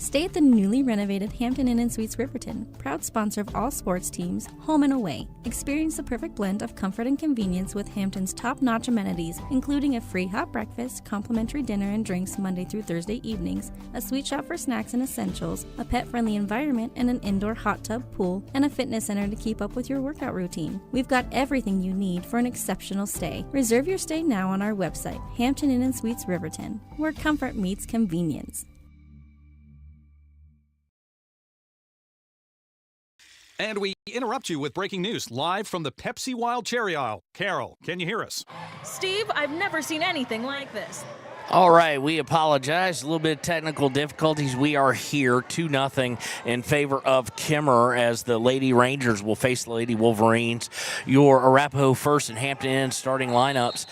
Stay at the newly renovated Hampton Inn & Suites Riverton, proud sponsor of all sports teams, home and away. Experience the perfect blend of comfort and convenience with Hampton's top-notch amenities, including a free hot breakfast, complimentary dinner and drinks Monday through Thursday evenings, a sweet shop for snacks and essentials, a pet-friendly environment and an indoor hot tub pool, and a fitness center to keep up with your workout routine. We've got everything you need for an exceptional stay. Reserve your stay now on our website, Hampton Inn & Suites Riverton, where comfort meets convenience. And we interrupt you with breaking news live from the Pepsi Wild Cherry aisle. Carol, can you hear us? Steve, I've never seen anything like this. All right, we apologize. A little bit of technical difficulties. We are here 2-0 in favor of Kemmerer as the Lady Rangers will face the Lady Wolverines. Your Arapahoe First and Hampton Inn starting lineups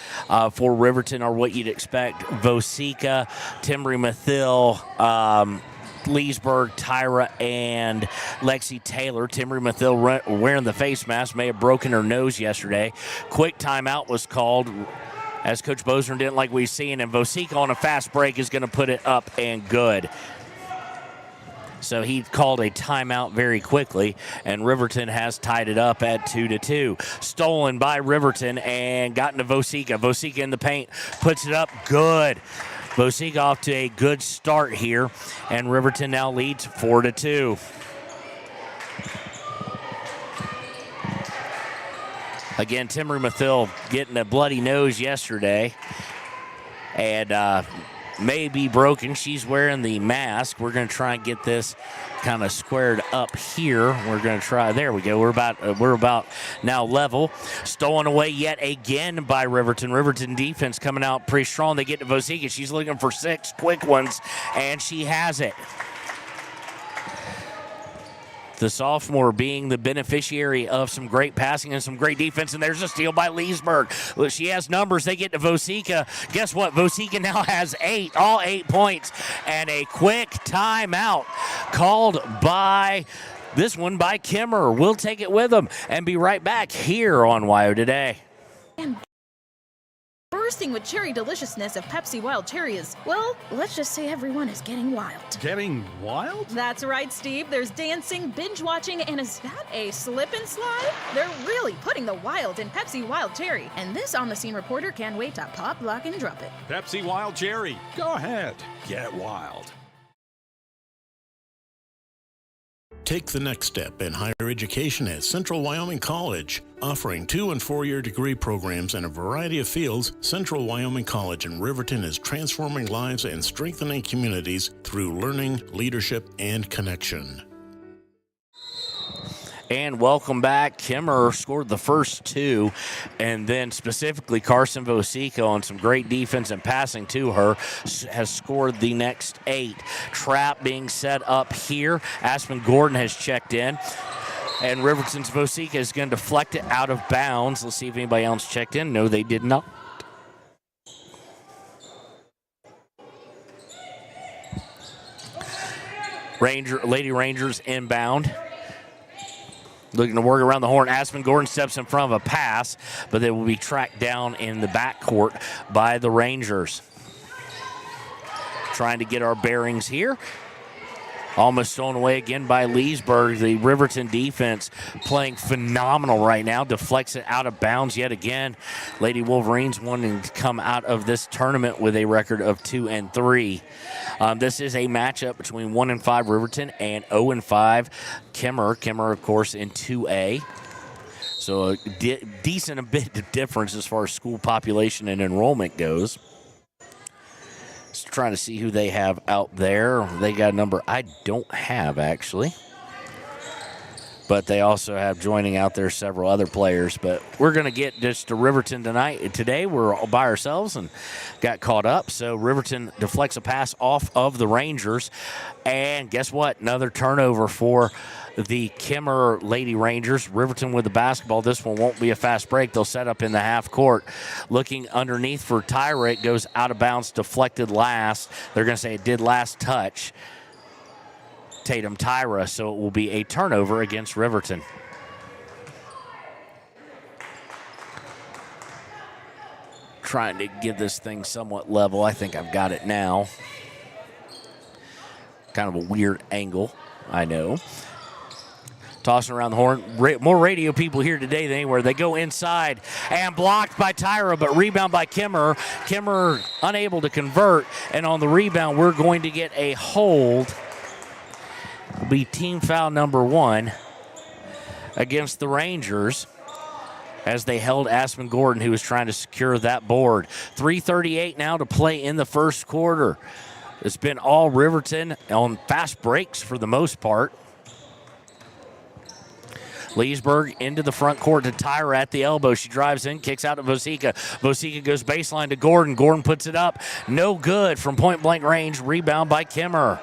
for Riverton are what you'd expect. Vosika, Timbry Mathil, Leesburg, Tyra, and Lexi Taylor. Timbry Mathil wearing the face mask, may have broken her nose yesterday. Quick timeout was called as Coach Bosner didn't like what he's seeing, and Vosika on a fast break is going to put it up and good. So he called a timeout very quickly, and Riverton has tied it up at 2-2. Stolen by Riverton and gotten to Vosika. Vosika in the paint, puts it up good. Vosika off to a good start here, and Riverton now leads 4-2. Again, Timbry Mathil getting a bloody nose yesterday and may be broken. She's wearing the mask. We're going to try and get this kind of squared up here. We're going to try. There we go. We're about now level. Stolen away yet again by Riverton. Riverton defense coming out pretty strong. They get to Vosika. She's looking for 6 quick ones, and she has it. The sophomore being the beneficiary of some great passing and some great defense, and there's a steal by Leesburg. Well, she has numbers. They get to Vosika. Guess what? Vosika now has 8, all 8 points, and a quick timeout called by this one by Kemmerer. We'll take it with them and be right back here on WYO Today. And bursting with cherry deliciousness of Pepsi Wild Cherry is, well, let's just say everyone is getting wild. Getting wild? That's right, Steve. There's dancing, binge watching, and is that a slip and slide? They're really putting the wild in Pepsi Wild Cherry, and this on-the-scene reporter can't wait to pop, lock, and drop it. Pepsi Wild Cherry. Go ahead. Get wild. Take the next step in higher education at Central Wyoming College. Offering 2- and 4-year degree programs in a variety of fields, Central Wyoming College in Riverton is transforming lives and strengthening communities through learning, leadership, and connection. And welcome back. Kemmerer scored the first 2, and then specifically Carson Vosika on some great defense and passing to her has scored the next 8. Trap being set up here. Aspen Gordon has checked in, and Riverton's Vosika is going to deflect it out of bounds. Let's see if anybody else checked in. No, they did not. Lady Rangers inbound. Looking to work around the horn. Aspen Gordon steps in front of a pass, but they will be tracked down in the backcourt by the Rangers. Trying to get our bearings here. Almost stolen away again by Leesburg. The Riverton defense playing phenomenal right now. Deflects it out of bounds yet again. Lady Wolverines wanting to come out of this tournament with a record of 2-3. This is a matchup between 1-5 Riverton and 0-5 Kemmerer. Kemmerer, of course, in 2A. So a decent a bit of difference as far as school population and enrollment goes. Just trying to see who they have out there. They got a number I don't have, actually. But they also have joining out there several other players. But we're going to get just to Riverton tonight. Today we're all by ourselves and got caught up. So Riverton deflects a pass off of the Rangers. And guess what? Another turnover for the Kemmerer Lady Rangers. Riverton with the basketball. This one won't be a fast break. They'll set up in the half court. Looking underneath for Tyra. It goes out of bounds, deflected last. They're going to say it did last touch. Tatum Tyra, so it will be a turnover against Riverton. Trying to get this thing somewhat level. I think I've got it now. Kind of a weird angle, I know. Tossing around the horn. More radio people here today than anywhere. They go inside and blocked by Tyra, but rebound by Kemmerer. Kemmerer unable to convert, and on the rebound, we're going to get a hold. It'll be team foul number 1 against the Rangers as they held Aspen Gordon, who was trying to secure that board. 3:38 now to play in the first quarter. It's been all Riverton on fast breaks for the most part. Leesburg into the front court to Tyra at the elbow. She drives in, kicks out to Vosica. Vosica goes baseline to Gordon. Gordon puts it up. No good from point-blank range. Rebound by Kemmerer.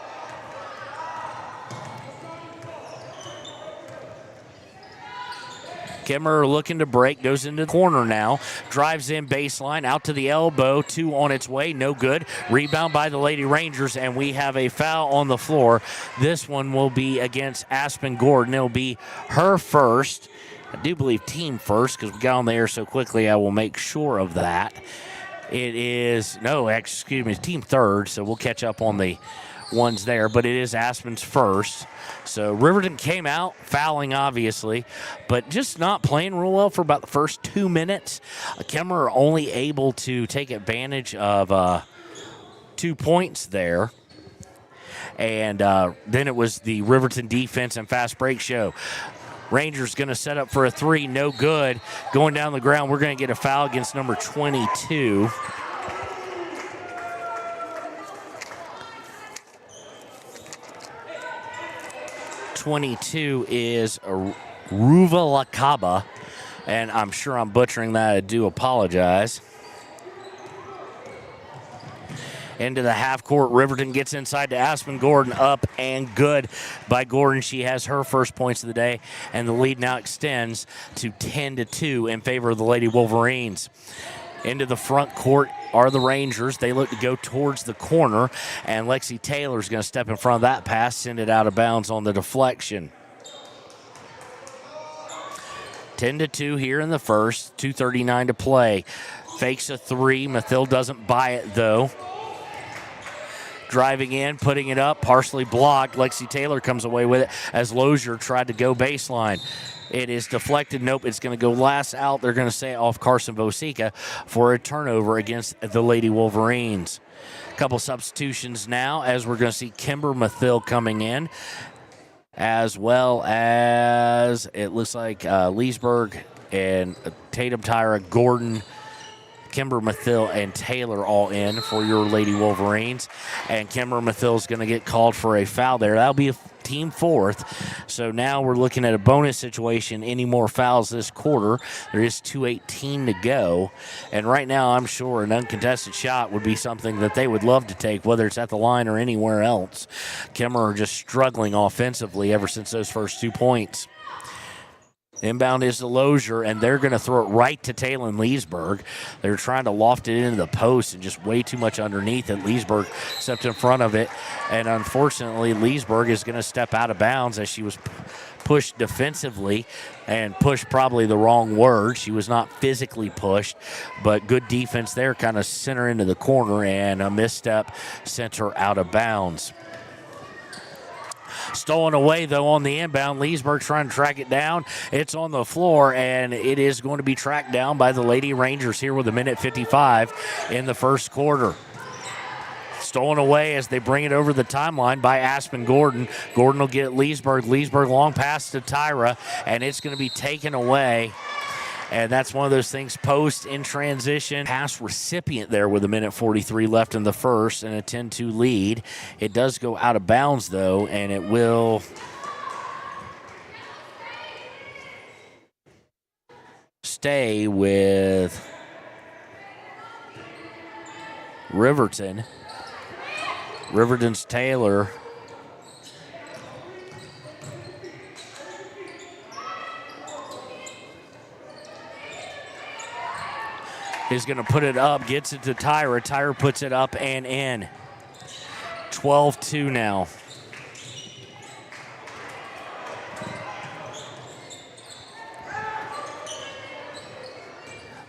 Kemmerer looking to break, goes into the corner now, drives in baseline, out to the elbow, 2 on its way, no good. Rebound by the Lady Rangers, and we have a foul on the floor. This one will be against Aspen Gordon. It'll be her first. I do believe team first because we got on the air so quickly. I will make sure of that. It is, team third, so we'll catch up on the ones there, but it is Aspen's first. So Riverton came out fouling, obviously, but just not playing real well for about the first 2 minutes. Kemmerer only able to take advantage of 2 points there. And then it was the Riverton defense and fast break show. Rangers going to set up for a 3, no good. Going down the ground, we're going to get a foul against number 22. 22 is Ruvalakaba, and I'm sure I'm butchering that. I do apologize. Into the half court, Riverton gets inside to Aspen Gordon, up and good by Gordon. She has her first points of the day, and the lead now extends to 10-2 in favor of the Lady Wolverines. Into the front court are the Rangers. They look to go towards the corner, and Lexi Taylor's going to step in front of that pass, send it out of bounds on the deflection. 10-2 here in the first, 2:39 to play. Fakes a 3. Mathil doesn't buy it, though. Driving in, putting it up, partially blocked. Lexi Taylor comes away with it as Lozier tried to go baseline. It is deflected. Nope, it's going to go last out. They're going to say off Carson Vosica for a turnover against the Lady Wolverines. A couple substitutions now as we're going to see Kimber Mathil coming in, as well as it looks like Leesburg and Tatum, Tyra, Gordon, Kimber Mathil, and Taylor all in for your Lady Wolverines. And Kimber Mathil is going to get called for a foul there. That'll be a team 4th. So now we're looking at a bonus situation. Any more fouls this quarter? There is 2:18 to go. And right now I'm sure an uncontested shot would be something that they would love to take, whether it's at the line or anywhere else. Kemmerer just struggling offensively ever since those first 2 points. Inbound is to Lozier, and they're going to throw it right to Taylon Leesburg. They're trying to loft it into the post and just way too much underneath it. Leesburg stepped in front of it, and unfortunately, Leesburg is going to step out of bounds as she was pushed defensively, and pushed probably the wrong word. She was not physically pushed, but good defense there, kind of sent her into the corner, and a misstep sent her out of bounds. Stolen away, though, on the inbound. Leesburg trying to track it down. It's on the floor, and it is going to be tracked down by the Lady Rangers here with 1:55 in the first quarter. Stolen away as they bring it over the timeline by Aspen Gordon. Gordon will get it Leesburg. Leesburg long pass to Tyra, and it's going to be taken away. And that's one of those things, post in transition. Pass recipient there with 1:43 left in the first and a 10-2 lead. It does go out of bounds, though, and it will stay with Riverton. Riverton's Taylor. Is going to put it up, gets it to Tyra. Tyra puts it up and in. 12-2 now.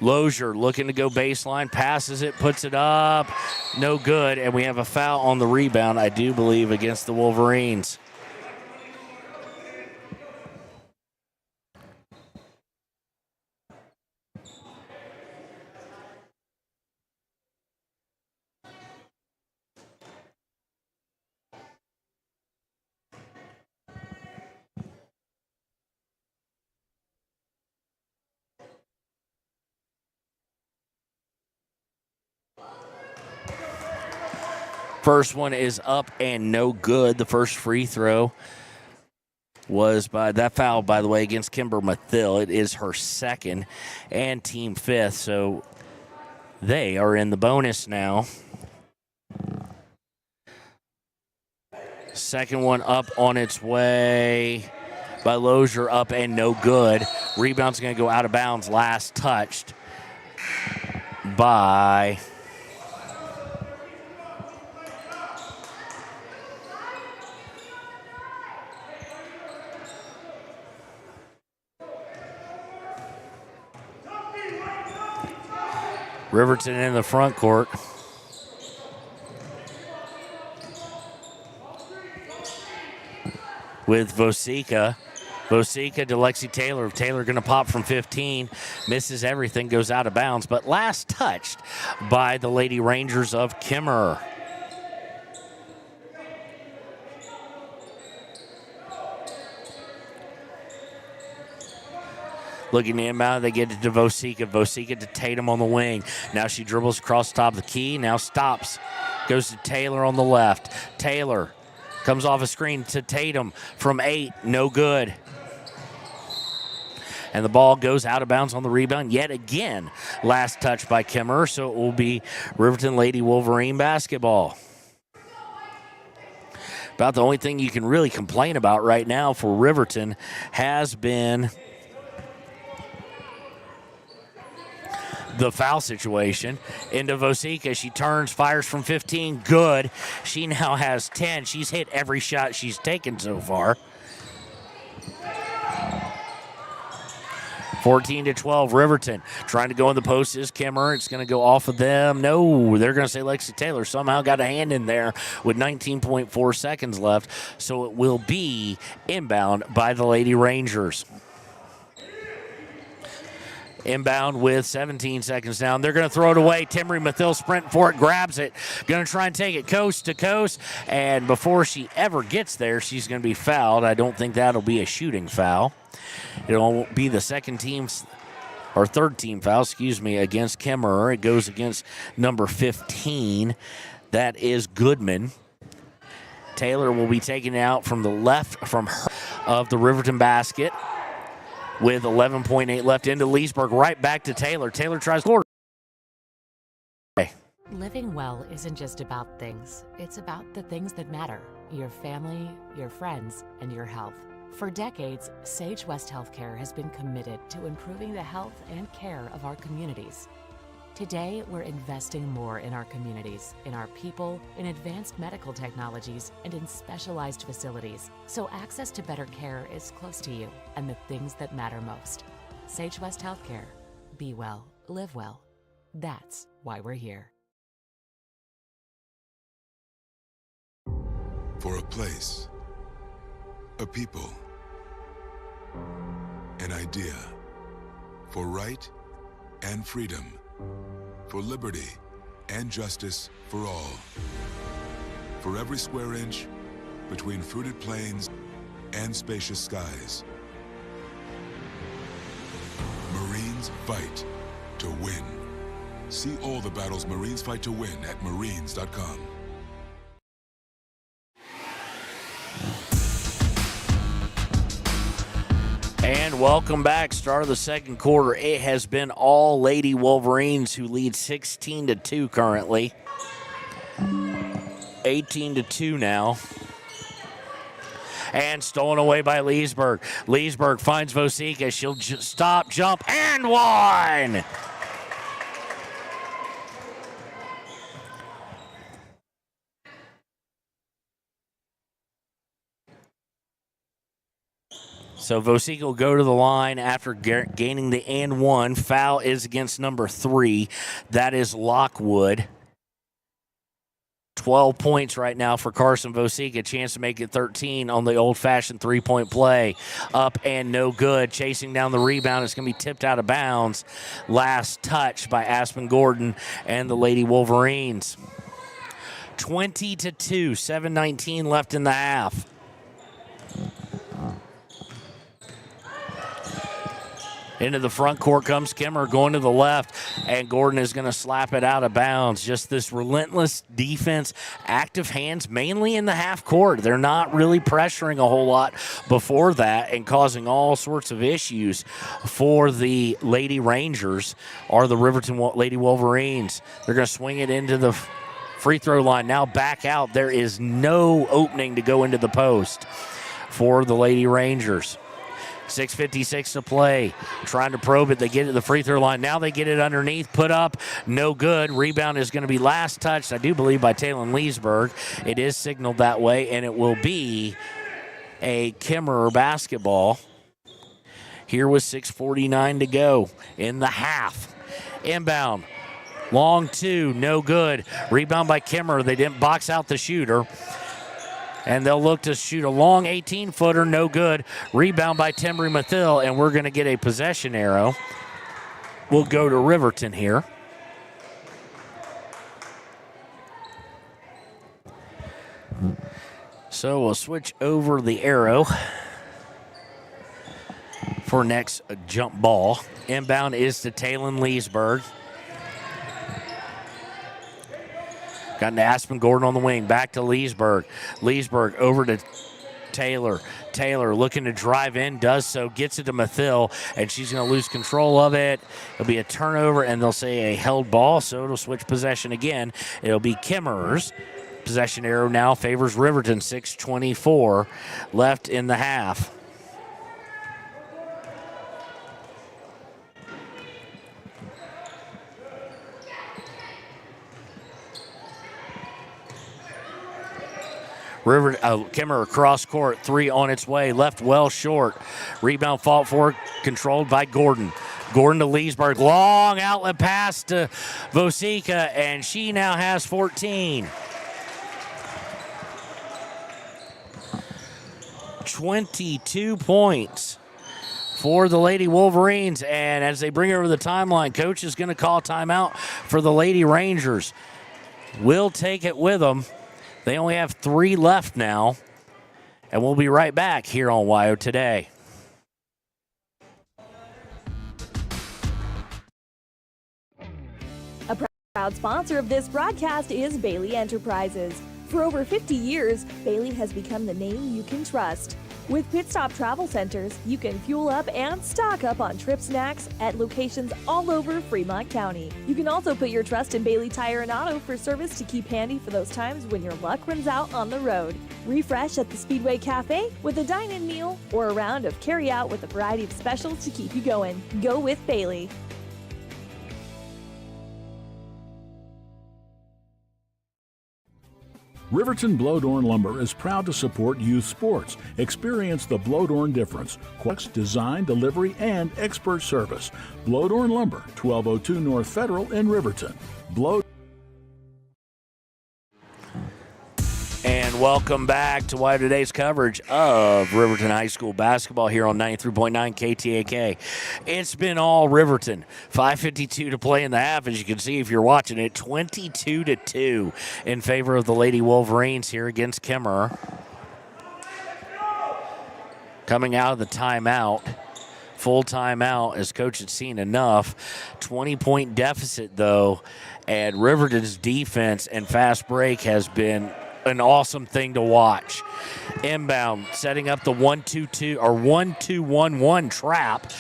Lozier looking to go baseline, passes it, puts it up, no good, and we have a foul on the rebound, I do believe, against the Wolverines. First one is up and no good. The first free throw was by that foul, by the way, against Kimber Mathill. It is her second and team fifth, so they are in the bonus now. Second one up on its way by Lozier, up and no good. Rebound's going to go out of bounds. Last touched by Riverton in the front court. With Vosika. Vosika to Lexi Taylor. Taylor going to pop from 15. Misses everything, goes out of bounds, but last touched by the Lady Rangers of Kemmerer. Looking inbound, they get it to Vosika. Vosika to Tatum on the wing. Now she dribbles across the top of the key. Now stops. Goes to Taylor on the left. Taylor comes off a screen to Tatum from 8. No good. And the ball goes out of bounds on the rebound yet again. Last touch by Kemmerer, so it will be Riverton Lady Wolverine basketball. About the only thing you can really complain about right now for Riverton has been the foul situation. Into Vosika. She turns, fires from 15. Good. She now has 10. She's hit every shot she's taken so far. 14-12, Riverton trying to go in the post is Kemmerer. It's going to go off of them. No, they're going to say Lexi Taylor somehow got a hand in there with 19.4 seconds left. So it will be inbound by the Lady Rangers. Inbound with 17 seconds down. They're going to throw it away. Timmery Mathill sprinting for it, grabs it. Going to try and take it coast to coast. And before she ever gets there, she's going to be fouled. I don't think that'll be a shooting foul. It'll be the third team foul, against Kemmerer. It goes against number 15. That is Goodman. Taylor will be taken out from the left from her of the Riverton basket. With 11.8 left into Leesburg, right back to Taylor. Taylor tries to score. Living well isn't just about things. It's about the things that matter. Your family, your friends, and your health. For decades, Sage West Healthcare has been committed to improving the health and care of our communities. Today, we're investing more in our communities, in our people, in advanced medical technologies, and in specialized facilities, so access to better care is close to you and the things that matter most. Sage West Healthcare. Be well, live well. That's why we're here. For a place, a people, an idea, for right and freedom, for liberty and justice for all. For every square inch between fruited plains and spacious skies. Marines fight to win. See all the battles Marines fight to win at marines.com. And welcome back. Start of the second quarter. It has been all Lady Wolverines who lead 16-2 currently. 18-2 now. And stolen away by Leesburg. Leesburg finds Vosika. She'll stop, jump, and one! So Vosica will go to the line after gaining the and one. Foul is against number 3. That is Lockwood. 12 points right now for Carson Vosica. Chance to make it 13 on the old-fashioned three-point play. Up and no good. Chasing down the rebound. It's going to be tipped out of bounds. Last touch by Aspen Gordon and the Lady Wolverines. 20-2. 7:19 left in the half. Into the front court comes Kemmerer going to the left, and Gordon is going to slap it out of bounds. Just this relentless defense, active hands mainly in the half court. They're not really pressuring a whole lot before that and causing all sorts of issues for the Lady Rangers or the Riverton Lady Wolverines. They're going to swing it into the free throw line. Now back out. There is no opening to go into the post for the Lady Rangers. 6:56 to play. Trying to probe it. They get it to the free throw line. Now they get it underneath. Put up. No good. Rebound is going to be last touched, I do believe, by Talon Leesburg. It is signaled that way, and it will be a Kemmerer basketball. Here with 6:49 to go in the half. Inbound. Long two. No good. Rebound by Kemmerer. They didn't box out the shooter. And they'll look to shoot a long 18-footer, no good. Rebound by Tembry Mathil, and we're going to get a possession arrow. We'll go to Riverton here. So we'll switch over the arrow for next jump ball. Inbound is to Talon Leesburg. Got into Aspen Gordon on the wing. Back to Leesburg. Leesburg over to Taylor. Taylor looking to drive in, does so, gets it to Mathil, and she's going to lose control of it. It'll be a turnover, and they'll say a held ball, so it'll switch possession again. It'll be Kemmerer's. Possession arrow now favors Riverton. 6:24 left in the half. Kemmerer cross court, 3 on its way, left well short. Rebound fought for, controlled by Gordon. Gordon to Leesburg, long outlet pass to Vosica, and she now has 14. 22 points for the Lady Wolverines, and as they bring it over the timeline, coach is going to call timeout for the Lady Rangers. We'll take it with them. They only have 3 left now, and we'll be right back here on WYO Today. A proud sponsor of this broadcast is Bailey Enterprises. For over 50 years, Bailey has become the name you can trust. With Pit Stop Travel Centers, you can fuel up and stock up on trip snacks at locations all over Fremont County. You can also put your trust in Bailey Tire and Auto for service to keep handy for those times when your luck runs out on the road. Refresh at the Speedway Cafe with a dine-in meal or a round of carry-out with a variety of specials to keep you going. Go with Bailey. Riverton Blodorn Lumber is proud to support youth sports. Experience the Blodorn difference. Quest design, delivery, and expert service. Blodorn Lumber, 1202 North Federal in Riverton. And welcome back to WYO Today's coverage of Riverton High School basketball here on 93.9 KTAK. It's been all Riverton. 5:52 to play in the half, as you can see if you're watching it. 22-2 in favor of the Lady Wolverines here against Kemmerer. Coming out of the timeout. Full timeout, as coach had seen enough. 20-point deficit, though, and Riverton's defense and fast break has been an awesome thing to watch. Inbound, setting up the 1-2-2 or 1-2-1-1 trap.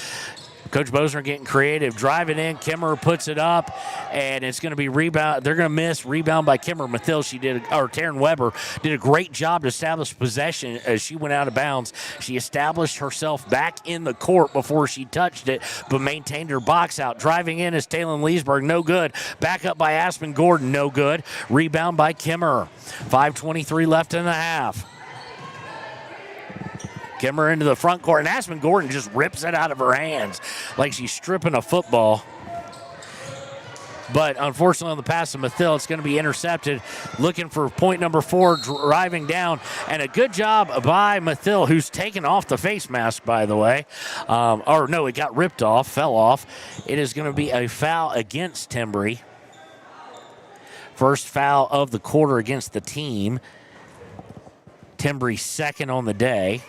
Coach Bosner getting creative, driving in. Kemmerer puts it up, and it's going to be rebound. They're going to miss. Rebound by Kemmerer Mathil. Taryn Weber did a great job to establish possession as she went out of bounds. She established herself back in the court before she touched it, but maintained her box out. Driving in is Talon Leesburg, no good. Back up by Aspen Gordon, no good. Rebound by Kemmerer. 5:23 left in the half. Kemmerer into the front court, and Aspen Gordon just rips it out of her hands like she's stripping a football. But unfortunately on the pass to Mathill, it's going to be intercepted. Looking for point number 4, driving down. And a good job by Mathill, who's taken off the face mask, by the way. Or no, it got ripped off, fell off. It is going to be a foul against Timbry. First foul of the quarter against the team. Timbry second on the day.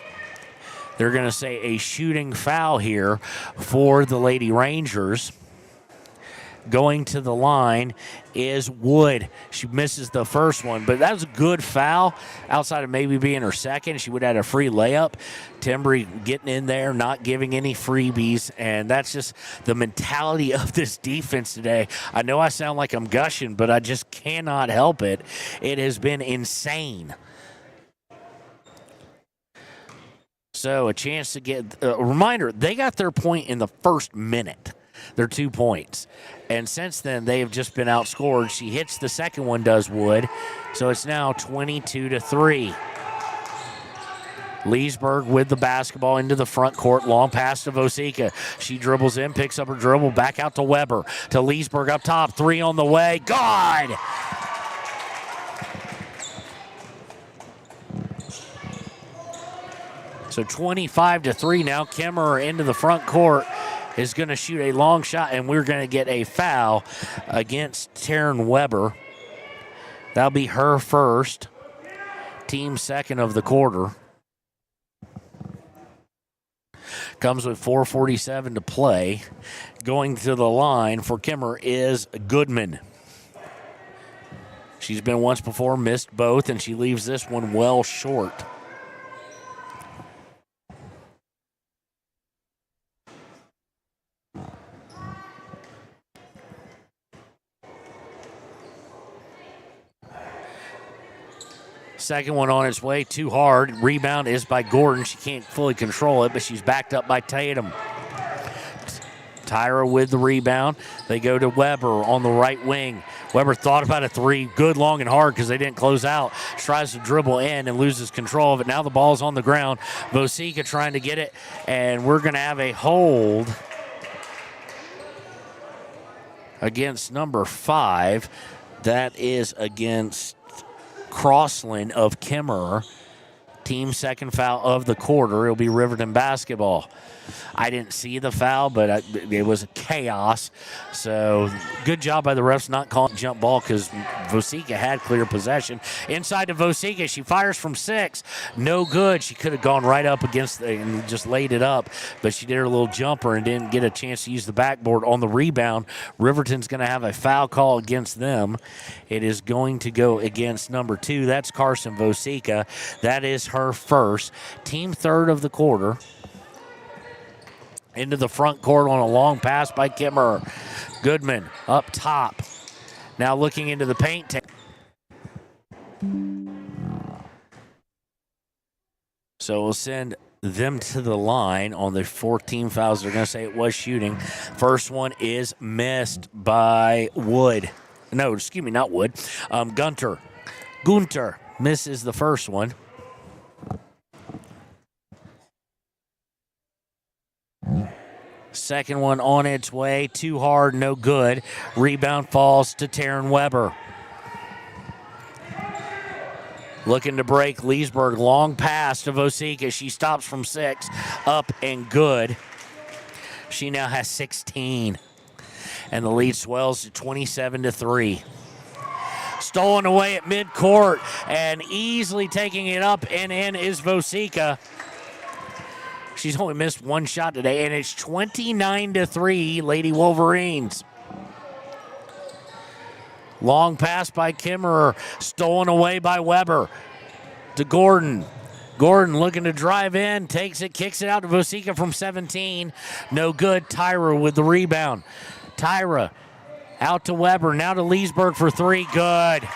They're going to say a shooting foul here for the Lady Rangers. Going to the line is Wood. She misses the first one, but that was a good foul. Outside of maybe being her second, she would have had a free layup. Timbry getting in there, not giving any freebies, and that's just the mentality of this defense today. I know I sound like I'm gushing, but I just cannot help it. It has been insane. So a chance to get a reminder, they got their point in the first minute. Their 2 points. And since then, they have just been outscored. She hits the second one, does Wood. So it's now 22-3. Leesburg with the basketball into the front court. Long pass to Vosika. She dribbles in, picks up her dribble, back out to Weber. To Leesburg up top. 3 on the way. God! So 25-3 now. Kemmerer into the front court. Is going to shoot a long shot, and we're going to get a foul against Taryn Weber. That'll be her first, team second of the quarter. Comes with 4:47 to play. Going to the line for Kemmerer is Goodman. She's been once before, missed both, and she leaves this one well short. Second one on its way, too hard. Rebound is by Gordon. She can't fully control it, but she's backed up by Tatum. Tyra with the rebound. They go to Weber on the right wing. Weber thought about a 3. Good, long, and hard because they didn't close out. Tries to dribble in and loses control of it. Now the ball's on the ground. Vosika trying to get it, and we're going to have a hold against number 5. That is against Crossland of Kemmerer. Team second foul of the quarter. It'll be Riverton basketball. I didn't see the foul, but it was chaos. So good job by the refs not calling jump ball because Vosika had clear possession. Inside to Vosika. She fires from 6. No good. She could have gone right up against and just laid it up, but she did her little jumper and didn't get a chance to use the backboard on the rebound. Riverton's going to have a foul call against them. It is going to go against number 2. That's Carson Vosika. That is her first. Team third of the quarter. Into the front court on a long pass by Kemmerer. Goodman up top. Now looking into the paint. So we'll send them to the line on the 14 fouls. They're going to say it was shooting. First one is missed by Wood. No, excuse me, not Wood. Gunter misses the first one. Second one on its way. Too hard, no good. Rebound falls to Taryn Weber. Looking to break Leesburg. Long pass to Vosika. She stops from 6. Up and good. She now has 16. And the lead swells to 27-3. Stolen away at midcourt and easily taking it up and in is Vosika. She's only missed one shot today, and it's 29-3, Lady Wolverines. Long pass by Kemmerer, stolen away by Weber to Gordon. Gordon looking to drive in, takes it, kicks it out to Vosika from 17. No good. Tyra with the rebound. Tyra out to Weber, now to Leesburg for 3. Good.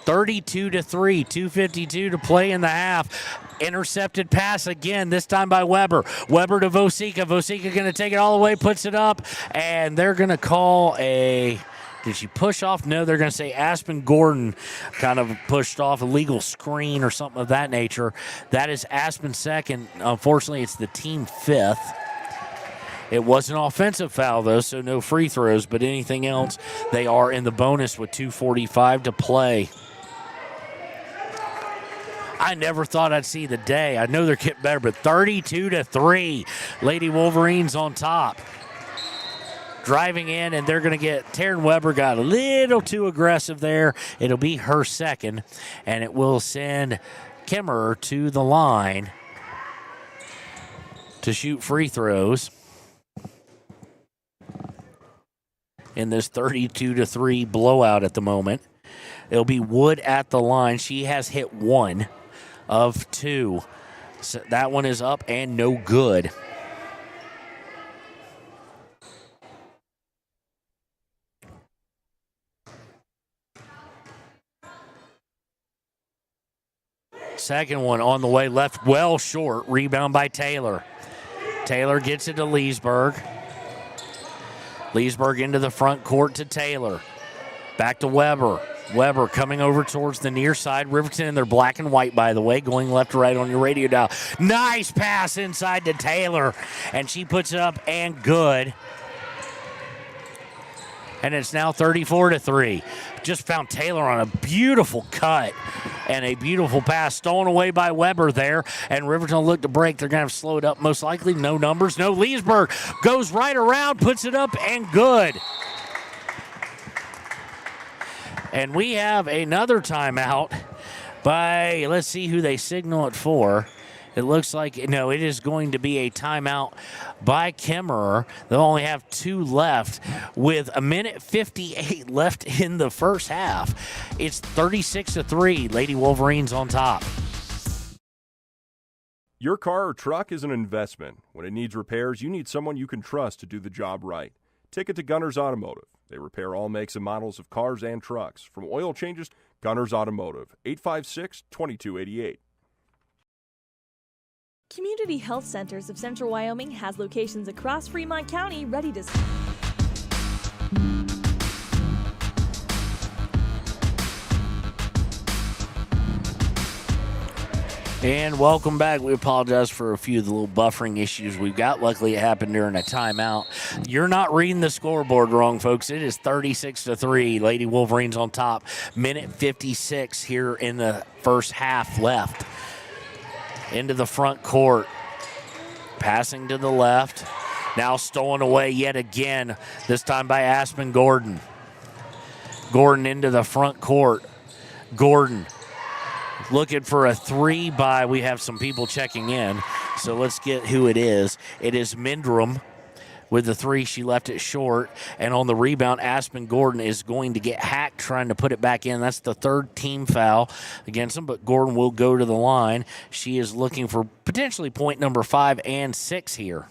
(32-3), 2:52 to play in the half. Intercepted pass again, this time by Weber. Weber to Vosika. Vosika going to take it all the way, puts it up, and they're going to call a Did she push off? No, they're going to say Aspen Gordon kind of pushed off a legal screen or something of that nature. That is Aspen second. Unfortunately, it's the team fifth. It was an offensive foul, though, so no free throws, but anything else, they are in the bonus with 2:45 to play. I never thought I'd see the day. I know they're getting better, but 32-3. Lady Wolverines on top. Driving in, and they're going to get Taryn Weber got a little too aggressive there. It'll be her second, and it will send Kemmerer to the line to shoot free throws in this 32-3 blowout at the moment. It'll be Wood at the line. She has hit 1 of 2. So that one is up and no good. Second one on the way left, well short. Rebound by Taylor. Taylor gets it to Leesburg. Leesburg into the front court to Taylor. Back to Weber. Weber coming over towards the near side. Riverton, they're black and white, by the way, going left to right on your radio dial. Nice pass inside to Taylor, and she puts it up and good. And it's now 34-3. Just found Taylor on a beautiful cut and a beautiful pass stolen away by Weber there. And Riverton will look to break. They're going to have slowed up most likely. No numbers. No. Leesburg goes right around, puts it up and good. And we have another timeout by, let's see who they signal it for. It looks like, no, it is going to be a timeout by Kemmerer. They'll only have 2 left with 1:58 left in the first half. It's 36-3. Lady Wolverines on top. Your car or truck is an investment. When it needs repairs, you need someone you can trust to do the job right. Take it to Gunners Automotive. They repair all makes and models of cars and trucks. From oil changes, Gunners Automotive, 856-2288. Community Health Centers of Central Wyoming has locations across Fremont County ready to... And welcome back. We apologize for a few of the little buffering issues we've got. Luckily, it happened during a timeout. You're not reading the scoreboard wrong, folks. It is 36-3. Lady Wolverines on top. 1:56 here in the first half left. Into the front court. Passing to the left. Now stolen away yet again, this time by Aspen Gordon. Gordon into the front court. Gordon looking for a 3 by, we have some people checking in, so let's get who it is. It is Mindrum with the 3. She left it short, and on the rebound, Aspen Gordon is going to get hacked trying to put it back in. That's the 3rd team foul against him, but Gordon will go to the line. She is looking for potentially point number 5 and 6 here.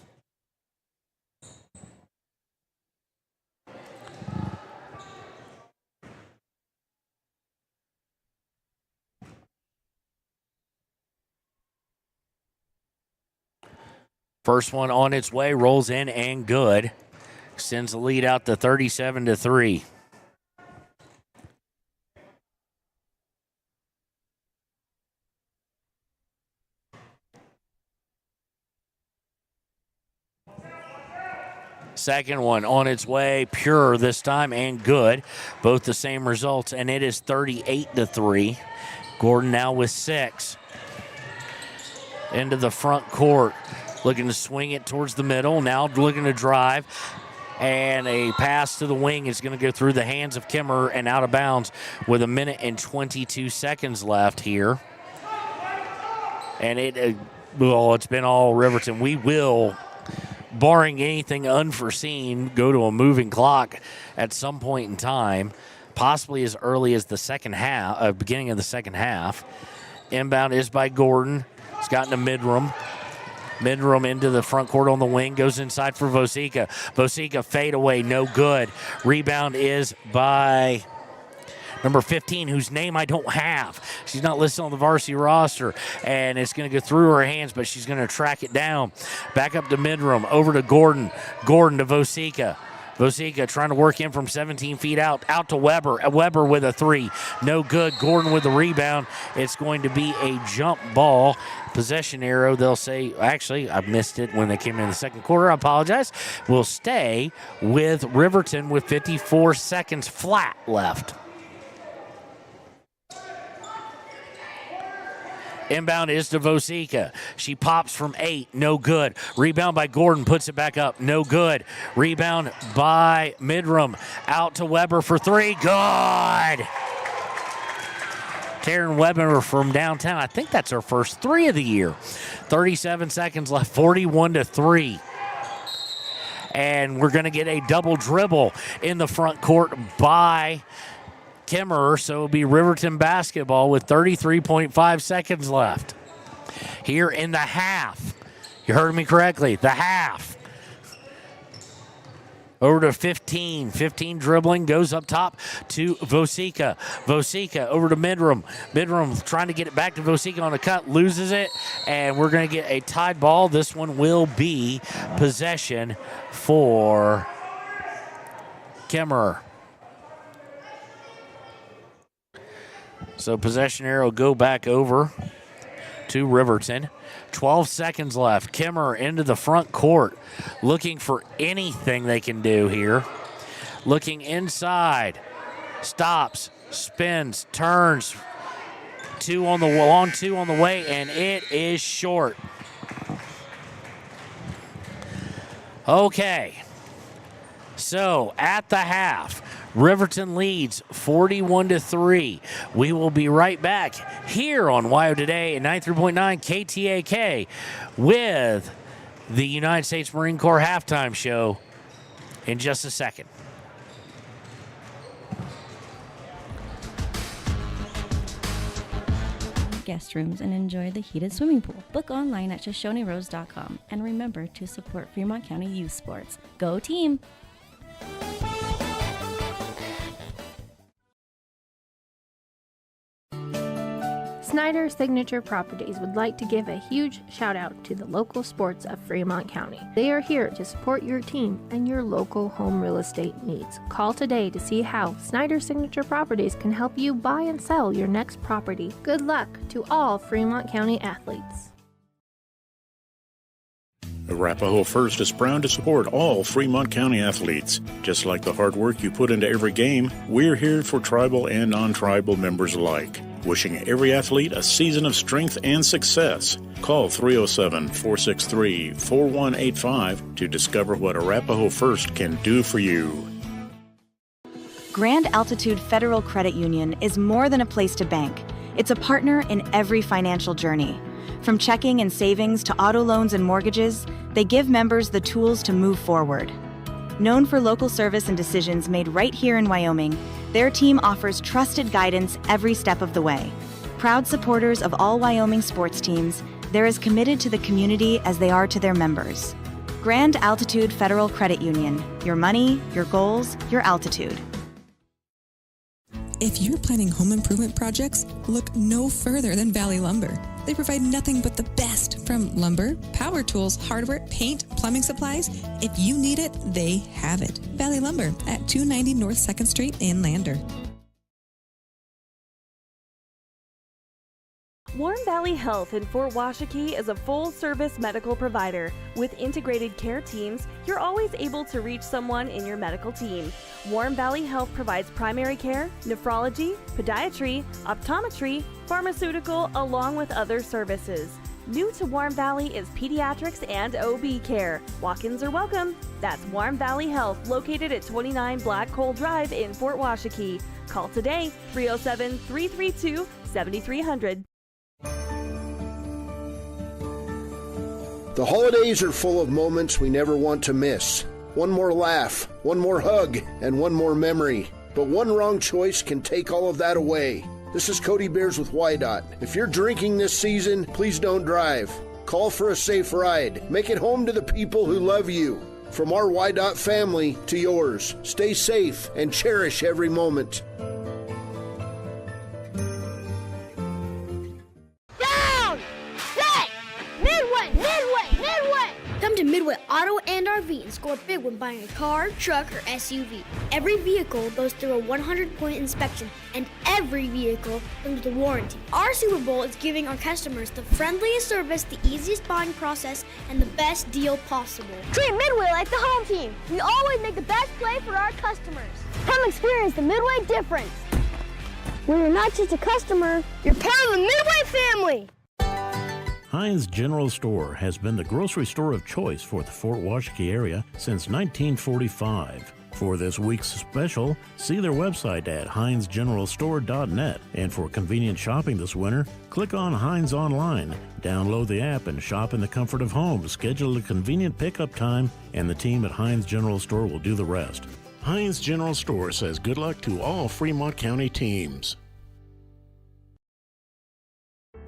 First one on its way, rolls in and good. Sends the lead out to 37-3. Second one on its way, pure this time and good. Both the same results, and it is 38-3. Gordon now with 6. Into the front court. Looking to swing it towards the middle. Now looking to drive. And a pass to the wing is going to go through the hands of Kemmerer and out of bounds with 1:22 left here. And it's been all Riverton. We will, barring anything unforeseen, go to a moving clock at some point in time, possibly as early as the second half, beginning of the second half. Inbound is by Gordon. It's gotten to Midrum. Midrum into the front court on the wing, goes inside for Vosica. Vosica fade away, no good. Rebound is by number 15, whose name I don't have. She's not listed on the varsity roster, and it's going to go through her hands, but she's going to track it down. Back up to Midrum, over to Gordon. Gordon to Vosica. Vosica trying to work in from 17 feet out to Weber. Weber with a three. No good. Gordon with the rebound. It's going to be a jump ball. Possession arrow, they'll say, actually, I missed it when they came in the second quarter. I apologize. We'll stay with Riverton with 54 seconds flat left. Inbound is to Vosica. She pops from 8. No good. Rebound by Gordon. Puts it back up. No good. Rebound by Midram. Out to Weber for 3. Good. Taryn Weber from downtown. I think that's her first 3 of the year. 37 seconds left. 41-3. And we're going to get a double dribble in the front court by Kemmerer, so it'll be Riverton basketball with 33.5 seconds left here in the half. You heard me correctly, the half. Over to 15. 15 dribbling, goes up top to Vosica. Vosica over to Midram. Midram trying to get it back to Vosica on the cut, loses it, and we're going to get a tied ball. This one will be possession for Kemmerer. So possession arrow go back over to Riverton. 12 seconds left. Kemmerer into the front court, looking for anything they can do here. Looking inside. Stops, spins, turns. 2 on the long 2 on the way, and it is short. Okay. So at the half, Riverton leads 41-3. We will be right back here on WYO Today at 93.9 KTAK with the United States Marine Corps halftime show in just a second. Guest rooms and enjoy the heated swimming pool. Book online at ShoshoneRose.com and remember to support Fremont County youth sports. Go team! Snyder Signature Properties would like to give a huge shout out to the local sports of Fremont County. They are here to support your team and your local home real estate needs. Call today to see how Snyder Signature Properties can help you buy and sell your next property. Good luck to all Fremont County athletes. Arapahoe First is proud to support all Fremont County athletes. Just like the hard work you put into every game, we're here for tribal and non-tribal members alike. Wishing every athlete a season of strength and success. Call 307-463-4185 to discover what Arapahoe First can do for you. Grand Altitude Federal Credit Union is more than a place to bank. It's a partner in every financial journey. From checking and savings to auto loans and mortgages, they give members the tools to move forward. Known for local service and decisions made right here in Wyoming, their team offers trusted guidance every step of the way. Proud supporters of all Wyoming sports teams, they're as committed to the community as they are to their members. Grand Altitude Federal Credit Union. Your money, your goals, your altitude. If you're planning home improvement projects, look no further than Valley Lumber. They provide nothing but the best from lumber, power tools, hardware, paint, plumbing supplies. If you need it, they have it. Valley Lumber at 290 North 2nd Street in Lander. Warm Valley Health in Fort Washakie is a full-service medical provider. With integrated care teams, you're always able to reach someone in your medical team. Warm Valley Health provides primary care, nephrology, podiatry, optometry, pharmaceutical, along with other services. New to Warm Valley is pediatrics and OB care. Walk-ins are welcome. That's Warm Valley Health, located at 29 Black Coal Drive in Fort Washakie. Call today, 307-332-7300. The holidays are full of moments we never want to miss. One more laugh, one more hug, and one more memory. But one wrong choice can take all of that away. This is Cody Bears with WYDOT. If you're drinking this season, please don't drive. Call for a safe ride. Make it home to the people who love you. From our WYDOT family to yours, stay safe and cherish every moment. Down! Set! Midway! Midway! Midway! Come to Midway Auto and RV and score big when buying a car, truck, or SUV. Every vehicle goes through a 100-point inspection, and every vehicle comes with a warranty. Our Super Bowl is giving our customers the friendliest service, the easiest buying process, and the best deal possible. Treat Midway like the home team. We always make the best play for our customers. Come experience the Midway difference. Where you're not just a customer, you're part of the Midway family. Heinz General Store has been the grocery store of choice for the Fort Washakie area since 1945. For this week's special, see their website at heinzgeneralstore.net. And for convenient shopping this winter, click on Heinz Online, download the app, and shop in the comfort of home. Schedule a convenient pickup time, and the team at Heinz General Store will do the rest. Heinz General Store says good luck to all Fremont County teams.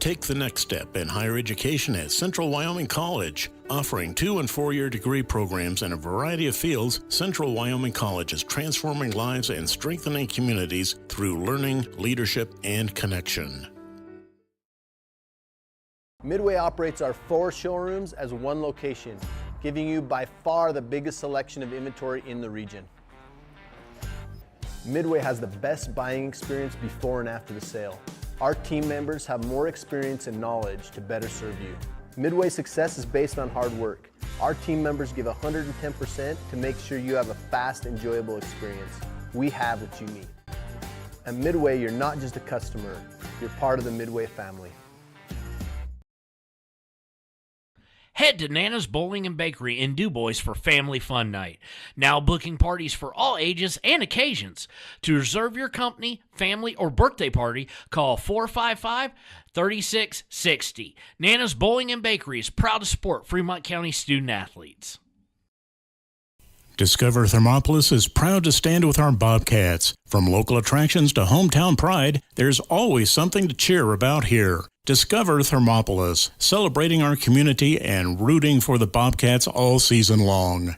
Take the next step in higher education at Central Wyoming College. Offering 2- and 4-year degree programs in a variety of fields, Central Wyoming College is transforming lives and strengthening communities through learning, leadership, and connection. Midway operates our 4 showrooms as one location, giving you by far the biggest selection of inventory in the region. Midway has the best buying experience before and after the sale. Our team members have more experience and knowledge to better serve you. Midway's success is based on hard work. Our team members give 110% to make sure you have a fast, enjoyable experience. We have what you need. At Midway, you're not just a customer, you're part of the Midway family. Head to Nana's Bowling and Bakery in DuBois for Family Fun Night. Now booking parties for all ages and occasions. To reserve your company, family, or birthday party, call 455-3660. Nana's Bowling and Bakery is proud to support Fremont County student athletes. Discover Thermopolis is proud to stand with our Bobcats. From local attractions to hometown pride, there's always something to cheer about here. Discover Thermopolis, celebrating our community and rooting for the Bobcats all season long.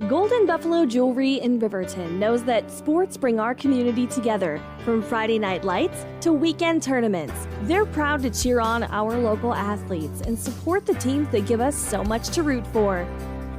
Golden Buffalo Jewelry in Riverton knows that sports bring our community together. From Friday night lights to weekend tournaments, they're proud to cheer on our local athletes and support the teams that give us so much to root for.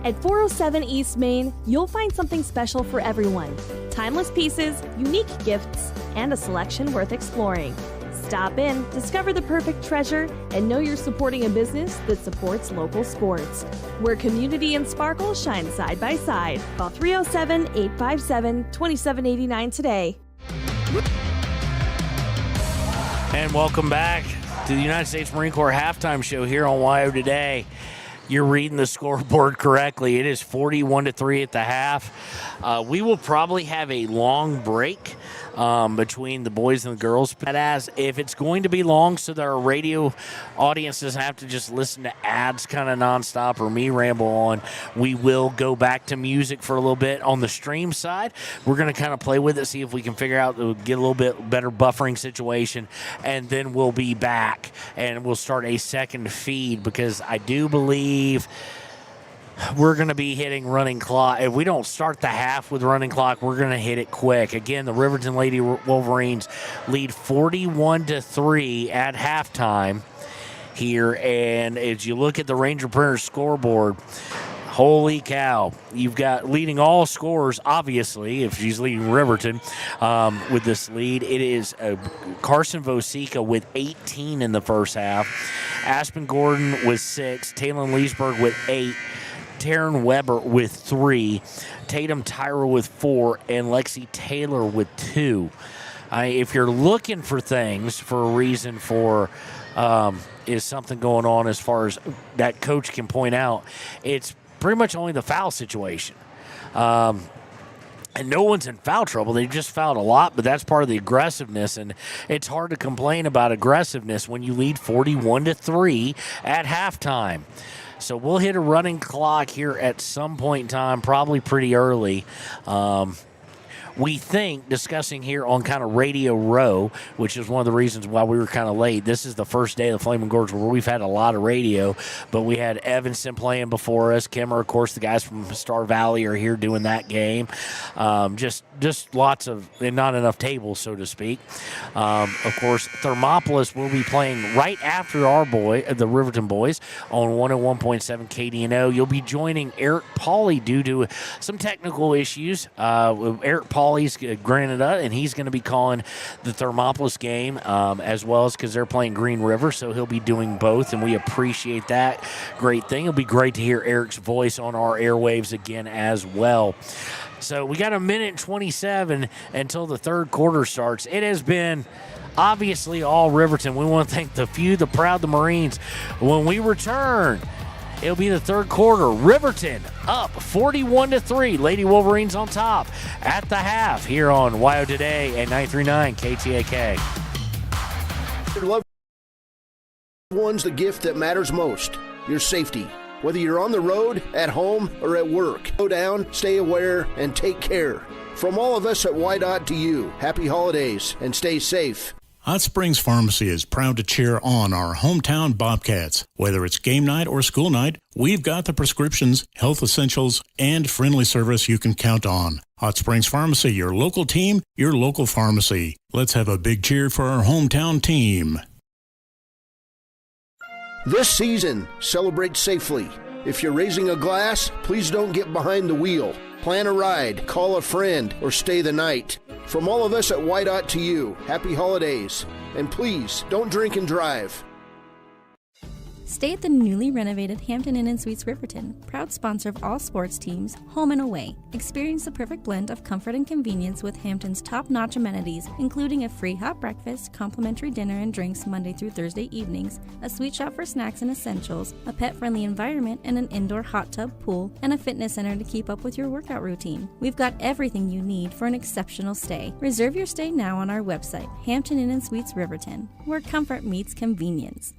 At 407 East Main, you'll find something special for everyone. Timeless pieces, unique gifts, and a selection worth exploring. Stop in, discover the perfect treasure, and know you're supporting a business that supports local sports. Where community and sparkle shine side by side. Call 307-857-2789 today. And welcome back to the United States Marine Corps halftime show here on WYO Today. You're reading the scoreboard correctly. It is 41-3 at the half. We will probably have a long break between the boys and the girls. But as if it's going to be long so that our radio audience doesn't have to just listen to ads kind of nonstop or me ramble on, we will go back to music for a little bit. On the stream side, we're going to kind of play with it, see if we can figure out to get a little bit better buffering situation, and then we'll be back and we'll start a second feed because I do believe we're going to be hitting running clock. If we don't start the half with running clock, we're going to hit it quick. Again, the Riverton Lady Wolverines lead 41-3 at halftime here. And as you look at the Ranger Printer scoreboard, holy cow. You've got leading all scorers, obviously, if she's leading Riverton with this lead. It is Carson Vosica with 18 in the first half. Aspen Gordon with 6. Taylon Leesburg with 8. Taryn Weber with 3. Tatum Tyra with 4. And Lexi Taylor with 2. If you're looking for things for a reason for is something going on as far as that coach can point out, it's pretty much only the foul situation. And no one's in foul trouble. They just fouled a lot, but that's part of the aggressiveness. And it's hard to complain about aggressiveness when you lead 41-3 at halftime. So we'll hit a running clock here at some point in time, probably pretty early. we think, discussing here on kind of Radio Row, which is one of the reasons why we were kind of late. This is the first day of the Flaming Gorge where we've had a lot of radio, but we had Evanston playing before us. Kemmerer, of course, the guys from Star Valley are here doing that game. Just lots of, and not enough tables, so to speak. Of course, Thermopolis will be playing right after our the Riverton boys, on 101.7 KDNO. You'll be joining Eric Pauly due to some technical issues. Eric Pauly's granted up, and he's going to be calling the Thermopolis game as well as because they're playing Green River, so he'll be doing both, and we appreciate that. Great thing. It'll be great to hear Eric's voice on our airwaves again as well. So we got a minute and 27 until the third quarter starts. It has been obviously all Riverton. We want to thank the few, the proud, the Marines. When we return, it'll be the third quarter. Riverton up 41-3. Lady Wolverines on top at the half here on WYO Today at 939 KTAK. Your loved one's the gift that matters most. Your safety. Whether you're on the road, at home, or at work, slow down, stay aware, and take care. From all of us at YDOT to you, happy holidays and stay safe. Hot Springs Pharmacy is proud to cheer on our hometown Bobcats. Whether it's game night or school night, we've got the prescriptions, health essentials, and friendly service you can count on. Hot Springs Pharmacy, your local team, your local pharmacy. Let's have a big cheer for our hometown team. This season, celebrate safely. If you're raising a glass, please don't get behind the wheel. Plan a ride, call a friend, or stay the night. From all of us at YDOT to you, happy holidays. And please, don't drink and drive. Stay at the newly renovated Hampton Inn & Suites Riverton, proud sponsor of all sports teams, home and away. Experience the perfect blend of comfort and convenience with Hampton's top-notch amenities, including a free hot breakfast, complimentary dinner and drinks Monday through Thursday evenings, a sweet shop for snacks and essentials, a pet-friendly environment and an indoor hot tub pool, and a fitness center to keep up with your workout routine. We've got everything you need for an exceptional stay. Reserve your stay now on our website, Hampton Inn & Suites Riverton, where comfort meets convenience.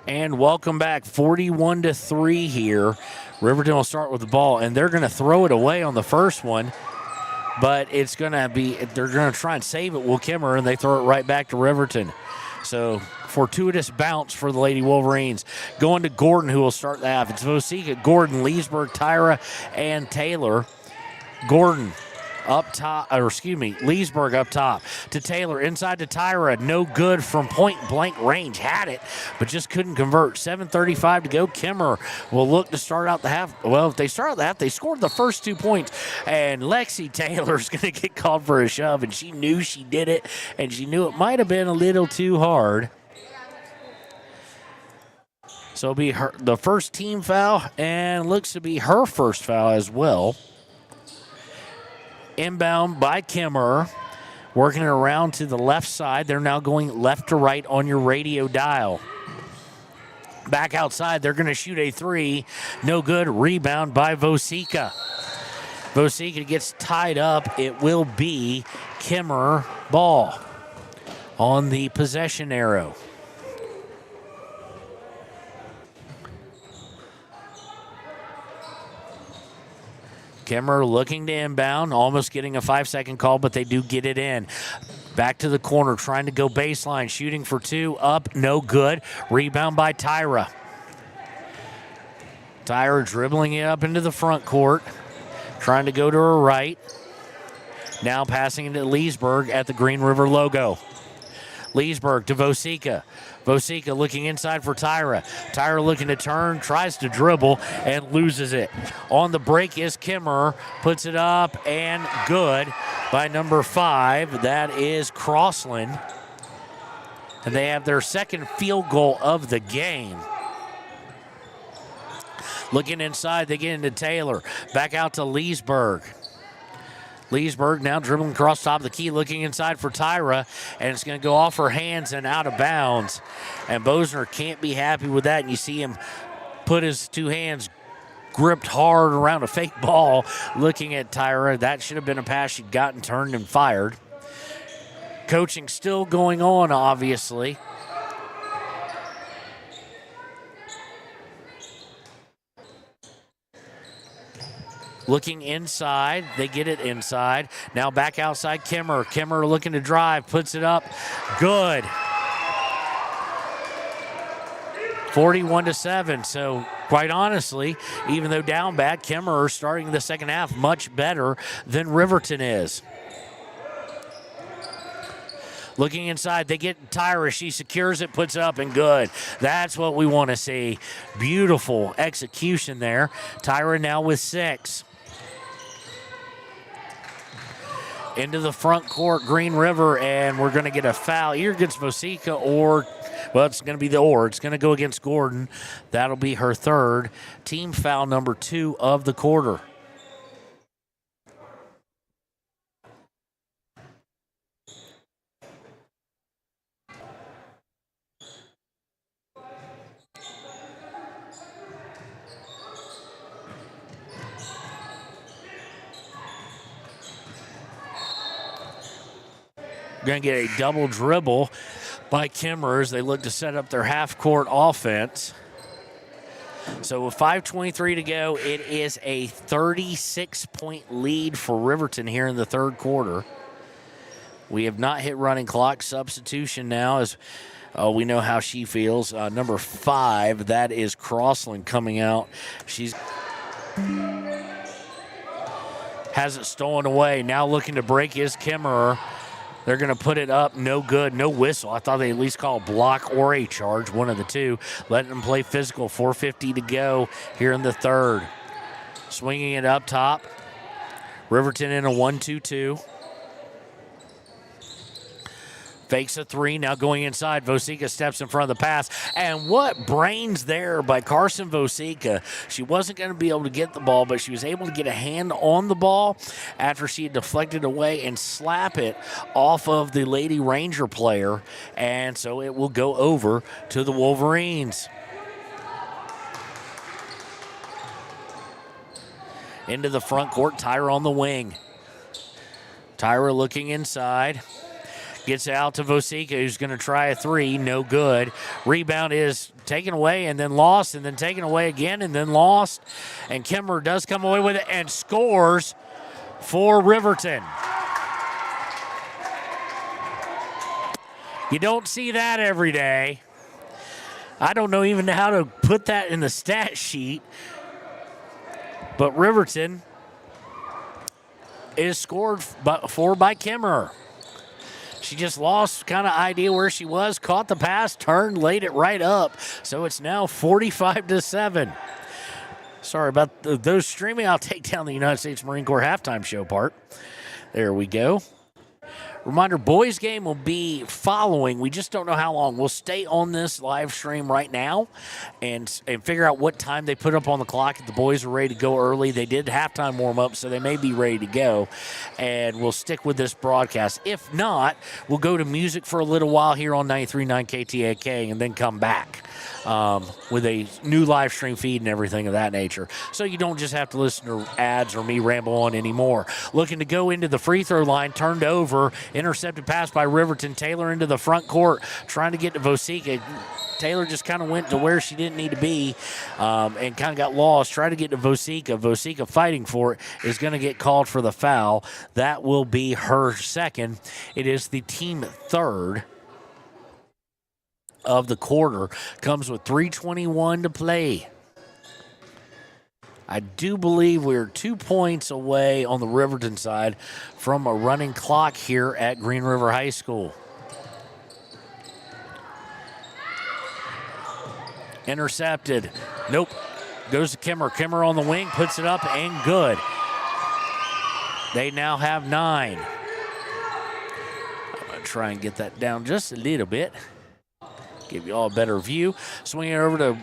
And welcome back, 41-3 here. Riverton will start with the ball, and they're going to throw it away on the first one, but it's going to be, they're going to try and save it. Will Kemmerer, and they throw it right back to Riverton. So fortuitous bounce for the Lady Wolverines. Going to Gordon, who will start the half. It's Vosika, Gordon, Leesburg, Tyra, and Taylor. Gordon up top, Leesburg up top to Taylor, inside to Tyra, no good from point blank range, had it, but just couldn't convert. 7:35 to go. Kemmerer will look to start out the half. Well, if they start out the half, they scored the first 2 points, and Lexi Taylor's going to get called for a shove, and she knew she did it, and she knew it might have been a little too hard. So it'll be the first team foul, and looks to be her first foul as well. Inbound by Kemmerer, working it around to the left side. They're now going left to right on your radio dial. Back outside, they're going to shoot a three. No good. Rebound by Vosika. Vosika gets tied up. It will be Kemmerer ball on the possession arrow. Kemmerer looking to inbound, almost getting a 5-second call, but they do get it in. Back to the corner, trying to go baseline, shooting for two, up, no good. Rebound by Tyra. Tyra dribbling it up into the front court, trying to go to her right. Now passing it to Leesburg at the Green River logo. Leesburg to Vosika. Vosika looking inside for Tyra. Tyra looking to turn, tries to dribble, and loses it. On the break is Kemmerer, puts it up, and good by number 5. That is Crossland. And they have their second field goal of the game. Looking inside, they get into Taylor. Back out to Leesburg. Leesburg now dribbling across top of the key, looking inside for Tyra, and it's going to go off her hands and out of bounds. And Bosner can't be happy with that, and you see him put his two hands gripped hard around a fake ball, looking at Tyra. That should have been a pass she'd gotten, turned, and fired. Coaching still going on, obviously. looking inside. They get it inside. Now back outside Kemmerer. Kemmerer looking to drive, puts it up. Good. 41-7. So quite honestly, even though down bad, Kemmerer starting the second half much better than Riverton is. Looking inside, they get Tyra. She secures it, puts it up, and good. That's what we want to see. Beautiful execution there. Tyra now with 6. Into the front court, Green River, and we're going to get a foul either against Vosica or, well, it's going to be it's going to go against Gordon. That'll be her third. Team foul number 2 of the quarter. Going to get a double dribble by Kemmerer as they look to set up their half-court offense. So with 5:23 to go, it is a 36-point lead for Riverton here in the third quarter. We have not hit running clock. Substitution now as we know how she feels. Number 5, that is Crossland coming out. She's has it stolen away. Now looking to break is Kemmerer. They're going to put it up. No good. No whistle. I thought they at least call a block or a charge, one of the two. Letting them play physical. 4:50 to go here in the third. Swinging it up top. Riverton in a 1-2-2. Fakes a 3, now going inside. Vosica steps in front of the pass. And what brains there by Carson Vosica. She wasn't going to be able to get the ball, but she was able to get a hand on the ball after she had deflected away and slap it off of the Lady Ranger player. And so it will go over to the Wolverines. Into the front court, Tyra on the wing. Tyra looking inside. Gets out to Vosica, who's going to try a 3. No good. Rebound is taken away and then lost and then taken away again and then lost. And Kemmerer does come away with it and scores for Riverton. You don't see that every day. I don't know even how to put that in the stat sheet. But Riverton is scored for by Kemmerer. She just lost kind of idea where she was, caught the pass, turned, laid it right up. So it's now 45-7. Sorry about those streaming. I'll take down the United States Marine Corps halftime show part. There we go. Reminder, boys game will be following. We just don't know how long. We'll stay on this live stream right now and figure out what time they put up on the clock. If the boys are ready to go early, they did halftime warm-up, so they may be ready to go. And we'll stick with this broadcast. If not, we'll go to music for a little while here on 93.9 KTAK and then come back with a new live stream feed and everything of that nature. So you don't just have to listen to ads or me ramble on anymore. Looking to go into the free throw line, turned over. Intercepted pass by Riverton. Taylor into the front court, trying to get to Vosica. Taylor just kind of went to where she didn't need to be and kind of got lost. Tried to get to Vosica. Vosica fighting for it is going to get called for the foul. That will be her second. It is the team third of the quarter. Comes with 3:21 to play. I do believe we're 2 points away on the Riverton side from a running clock here at Green River High School. Intercepted. Nope. Goes to Kemmerer. Kemmerer on the wing, puts it up, and good. They now have 9. I'm going to try and get that down just a little bit. Give you all a better view. Swinging it over to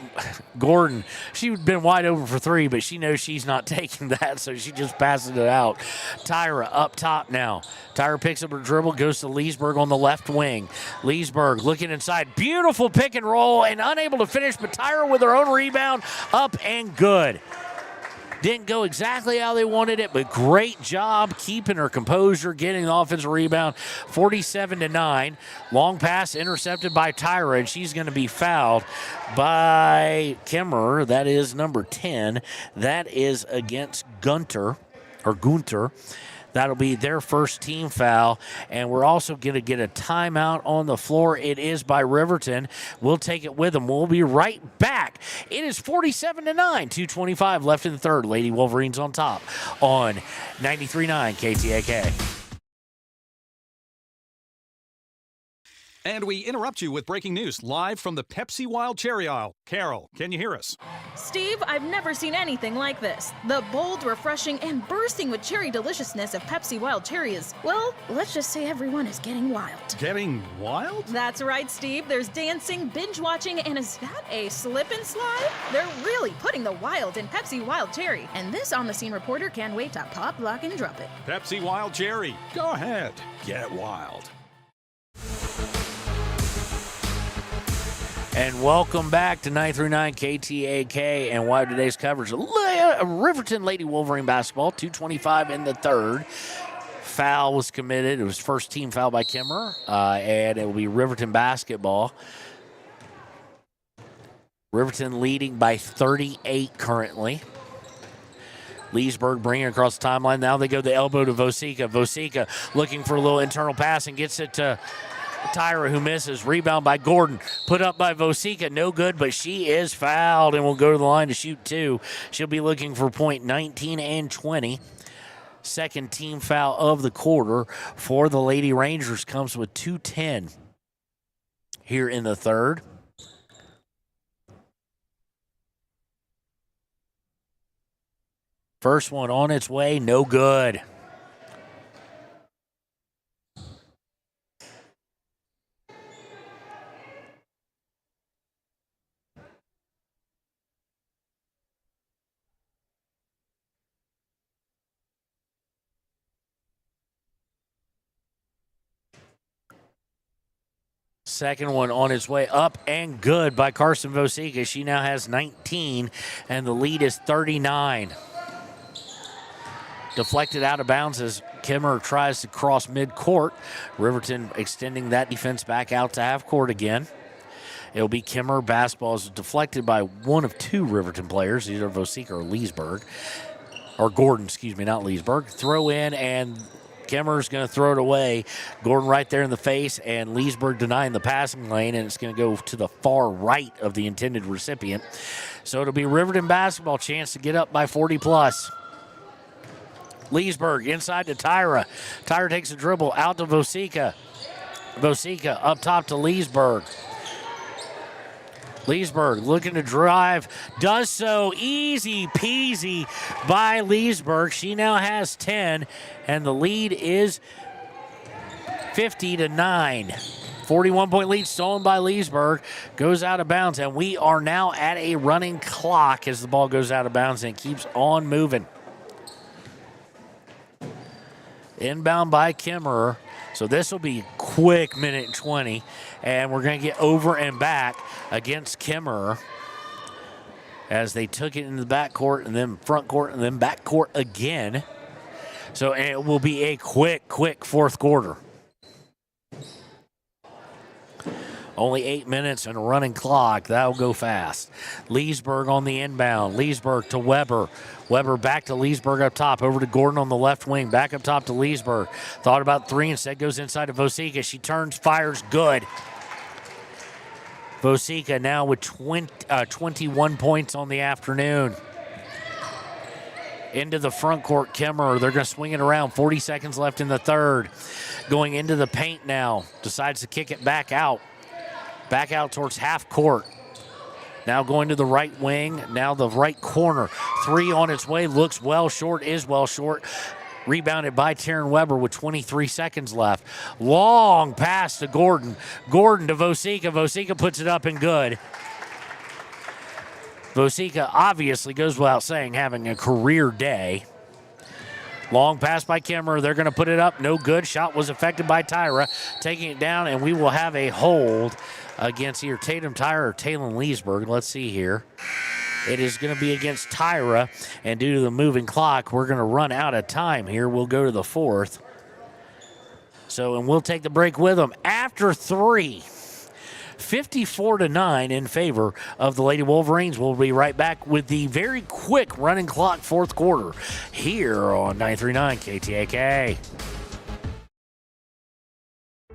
Gordon. She's been wide open for 3, but she knows she's not taking that, so she just passes it out. Tyra up top now. Tyra picks up her dribble, goes to Leesburg on the left wing. Leesburg looking inside. Beautiful pick and roll and unable to finish, but Tyra with her own rebound up and good. Didn't go exactly how they wanted it, but great job keeping her composure, getting the offensive rebound. 47-9. Long pass intercepted by Tyra, and she's going to be fouled by Kemmerer. That is number 10. That is against Gunter. That'll be their first team foul, and we're also going to get a timeout on the floor. It is by Riverton. We'll take it with them. We'll be right back. It is 47-9, 2:25 left in the third. Lady Wolverines on top on 93.9 KTAK. And we interrupt you with breaking news live from the Pepsi Wild Cherry Aisle. Carol, can you hear us? Steve, I've never seen anything like this. The bold, refreshing, and bursting with cherry deliciousness of Pepsi Wild Cherry is, well, let's just say everyone is getting wild. Getting wild? That's right, Steve. There's dancing, binge-watching, and is that a slip and slide? They're really putting the wild in Pepsi Wild Cherry. And this on-the-scene reporter can't wait to pop, lock, and drop it. Pepsi Wild Cherry. Go ahead. Get wild. And welcome back to 93.9 KTAK and why today's coverage. Riverton Lady Wolverine basketball, 2:25 in the third. Foul was committed. It was first team foul by Kemmerer, and it will be Riverton basketball. Riverton leading by 38 currently. Leesburg bringing it across the timeline. Now they go the elbow to Vosika. Vosika looking for a little internal pass and gets it to Tyra, who misses. Rebound by Gordon. Put up by Vosika. No good, but she is fouled and will go to the line to shoot two. She'll be looking for point 19 and 20. Second team foul of the quarter for the Lady Rangers comes with 2:10 here in the third. First one on its way, no good. Second one on its way up and good by Carson Vosika. She now has 19, and the lead is 39. Deflected out of bounds as Kemmerer tries to cross midcourt. Riverton extending that defense back out to half court again. It'll be Kemmerer. Basketball is deflected by one of two Riverton players, either Vosika or Leesburg. Or Gordon, not Leesburg. Throw in, and Kemmerer's going to throw it away. Gordon right there in the face, and Leesburg denying the passing lane, and it's going to go to the far right of the intended recipient. So it'll be Riverton basketball, chance to get up by 40+. Leesburg inside to Tyra. Tyra takes a dribble out to Vosika. Vosika up top to Leesburg. Leesburg looking to drive, does so easy peasy by Leesburg. She now has 10, and the lead is 50-9. 41-point lead stolen by Leesburg, goes out of bounds, and we are now at a running clock as the ball goes out of bounds and keeps on moving. Inbound by Kemmerer. So this will be quick, minute and 20, and we're going to get over and back against Kemmerer as they took it into the backcourt and then front court and then backcourt again. So it will be a quick fourth quarter. Only 8 minutes and a running clock. That'll go fast. Leesburg on the inbound. Leesburg to Weber. Weber back to Leesburg up top. Over to Gordon on the left wing. Back up top to Leesburg. Thought about three. Instead goes inside to Vosika. She turns, fires, good. Vosika now with 21 points on the afternoon. Into the front court, Kemmerer. They're going to swing it around. 40 seconds left in the third. Going into the paint now. Decides to kick it back out. Back out towards half court. Now going to the right wing. Now the right corner. Three on its way. Looks well short. Is well short. Rebounded by Taryn Weber with 23 seconds left. Long pass to Gordon. Gordon to Vosika. Vosika puts it up and good. Vosika obviously goes without saying having a career day. Long pass by Kemmerer. They're going to put it up. No good. Shot was affected by Tyra. Taking it down, and we will have a hold against either Tatum Tyra or Talon Leesburg. Let's see here. It is going to be against Tyra, and due to the moving clock, we're going to run out of time here. We'll go to the fourth. And we'll take the break with them after 3. 54-9 in favor of the Lady Wolverines. We'll be right back with the very quick running clock fourth quarter here on 93.9 KTAK.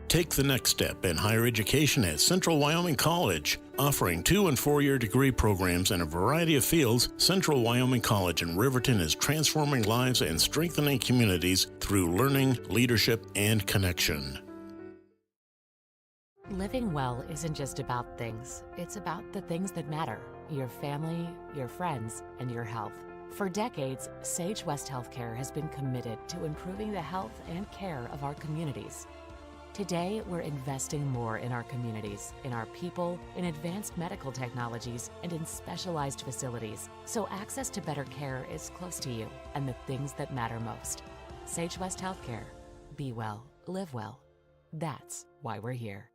Take the next step in higher education at Central Wyoming College. Offering 2- and 4-year degree programs in a variety of fields, Central Wyoming College in Riverton is transforming lives and strengthening communities through learning, leadership, and connection. Living well isn't just about things. It's about the things that matter. Your family, your friends, and your health. For decades, Sage West Healthcare has been committed to improving the health and care of our communities. Today, we're investing more in our communities, in our people, in advanced medical technologies, and in specialized facilities, so access to better care is close to you and the things that matter most. Sage West Healthcare. Be well, live well. That's why we're here.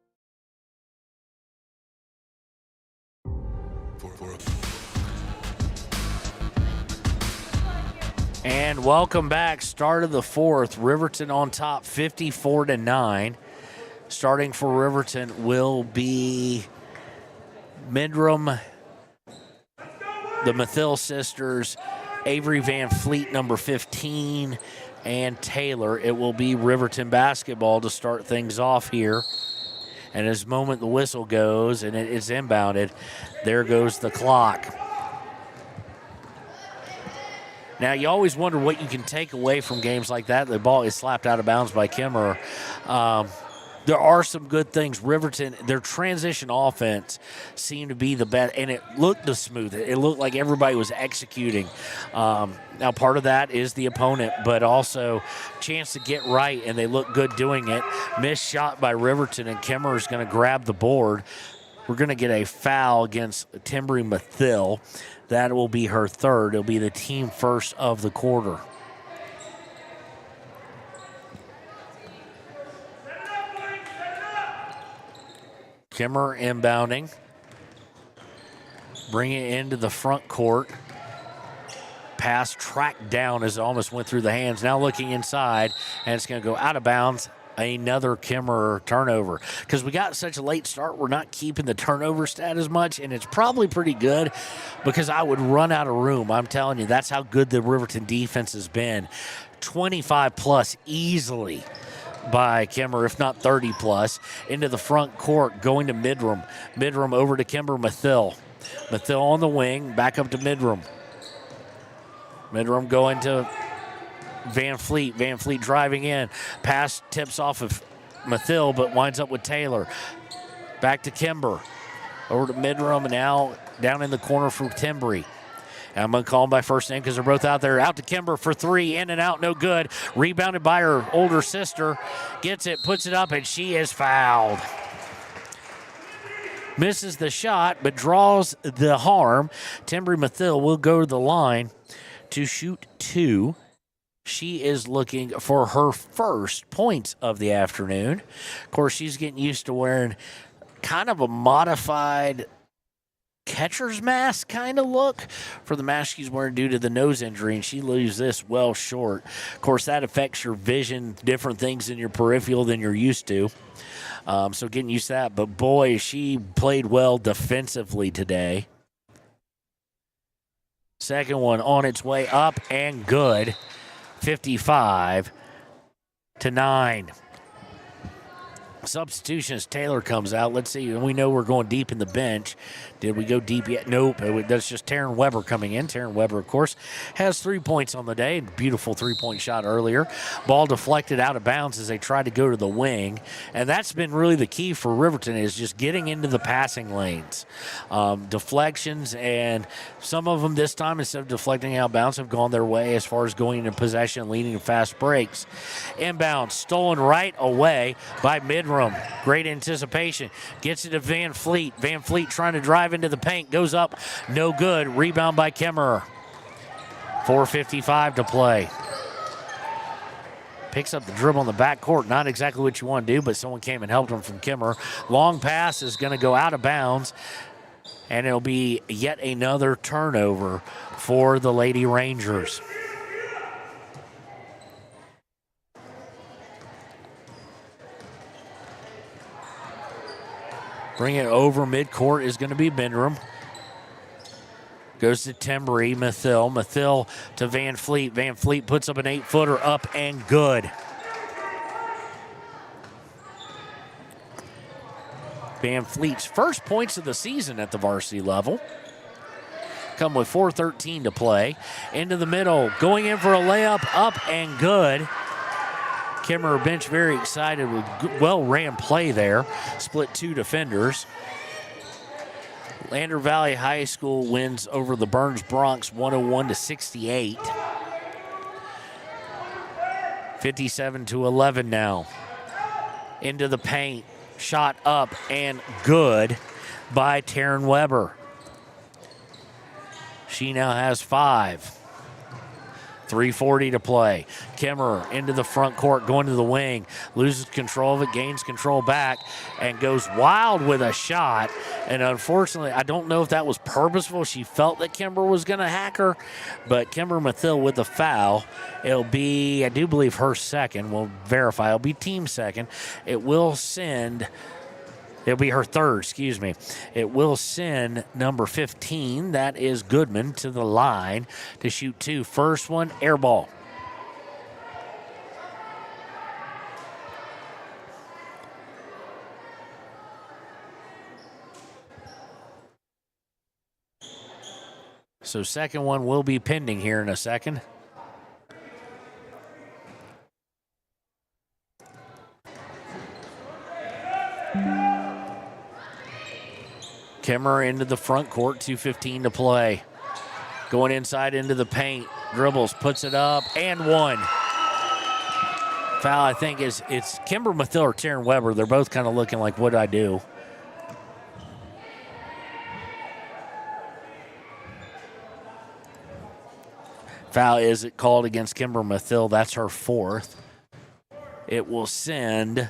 And welcome back. Start of the fourth. Riverton on top, 54-9. Starting for Riverton will be Midram, the Mathill sisters, Avery Van Fleet, number 15, and Taylor. It will be Riverton basketball to start things off here. And as the moment the whistle goes and it is inbounded, there goes the clock. Now, you always wonder what you can take away from games like that. The ball is slapped out of bounds by Kemmerer. There are some good things. Riverton, their transition offense seemed to be the best, and it looked the smooth. It looked like everybody was executing. Now, part of that is the opponent, but also chance to get right, and they look good doing it. Missed shot by Riverton, and Kemmerer is going to grab the board. We're going to get a foul against Timbry Mathill. That will be her third. It'll be the team first of the quarter. Kemmerer inbounding. Bring it into the front court. Pass tracked down as it almost went through the hands. Now looking inside, and it's going to go out of bounds. Another Kemmerer turnover. Because we got such a late start, we're not keeping the turnover stat as much, and it's probably pretty good because I would run out of room. I'm telling you, that's how good the Riverton defense has been. 25-plus easily by Kemmerer, if not 30-plus, into the front court, going to Midram. Midram over to Kimber Mathill. Mathill on the wing, back up to Midram. Midram going to Van Fleet. Van Fleet driving in. Pass tips off of Mathill, but winds up with Taylor. Back to Kimber. Over to Midram, and now down in the corner for Timbry. And I'm going to call them by first name because they're both out there. Out to Kimber for three. In and out, no good. Rebounded by her older sister. Gets it, puts it up, and she is fouled. Misses the shot, but draws the harm. Timbry Mathill will go to the line to shoot two. She is looking for her first points of the afternoon. Of course, she's getting used to wearing kind of a modified catcher's mask kind of look for the mask she's wearing due to the nose injury, and she leaves this well short. Of course, that affects your vision, different things in your peripheral than you're used to. So getting used to that. But, boy, she played well defensively today. Second one on its way up and good. 55-9. Substitutions, Taylor comes out. Let's see. We know we're going deep in the bench. Did we go deep yet? Nope. That's just Taryn Weber coming in. Taryn Weber, of course, has 3 points on the day. Beautiful three-point shot earlier. Ball deflected out of bounds as they tried to go to the wing. And that's been really the key for Riverton, is just getting into the passing lanes. Deflections, and some of them this time, instead of deflecting out of bounds, have gone their way as far as going into possession, leading to fast breaks. Inbound, stolen right away by Midram. Great anticipation. Gets it to Van Fleet. Van Fleet trying to drive into the paint. Goes up. No good. Rebound by Kemmerer. 4:55 to play. Picks up the dribble in the backcourt. Not exactly what you want to do, but someone came and helped him from Kemmerer. Long pass is going to go out of bounds. And it'll be yet another turnover for the Lady Rangers. Bring it over midcourt is going to be Bindrum. Goes to Tembry, Mathil to Van Fleet. Van Fleet puts up an 8-footer, up and good. Van Fleet's first points of the season at the varsity level. Come with 4:13 to play. Into the middle, going in for a layup, up and good. Kemmerer bench very excited with well-ran play there. Split 2 defenders. Lander Valley High School wins over the Burns Bronx 101-68. 57-11 now. Into the paint. Shot up and good by Taryn Weber. She now has 5. 3:40 to play. Kemmerer into the front court, going to the wing. Loses control of it, gains control back, and goes wild with a shot. And unfortunately, I don't know if that was purposeful. She felt that Kemmerer was going to hack her, but Kemmerer Mathil with the foul. It'll be, I do believe, her second. We'll verify. It'll be team second. It will send... It'll be her third, excuse me. It will send number 15, that is Goodman, to the line to shoot 2. First one, air ball. So second one will be pending here in a second. Kemmerer into the front court, 2:15 to play. Going inside into the paint, dribbles, puts it up, and one. Foul, I think, it's Kimber Mathil or Taryn Weber. They're both kind of looking like, what did I do? Foul is it called against Kimber Mathil. That's her 4th. It will send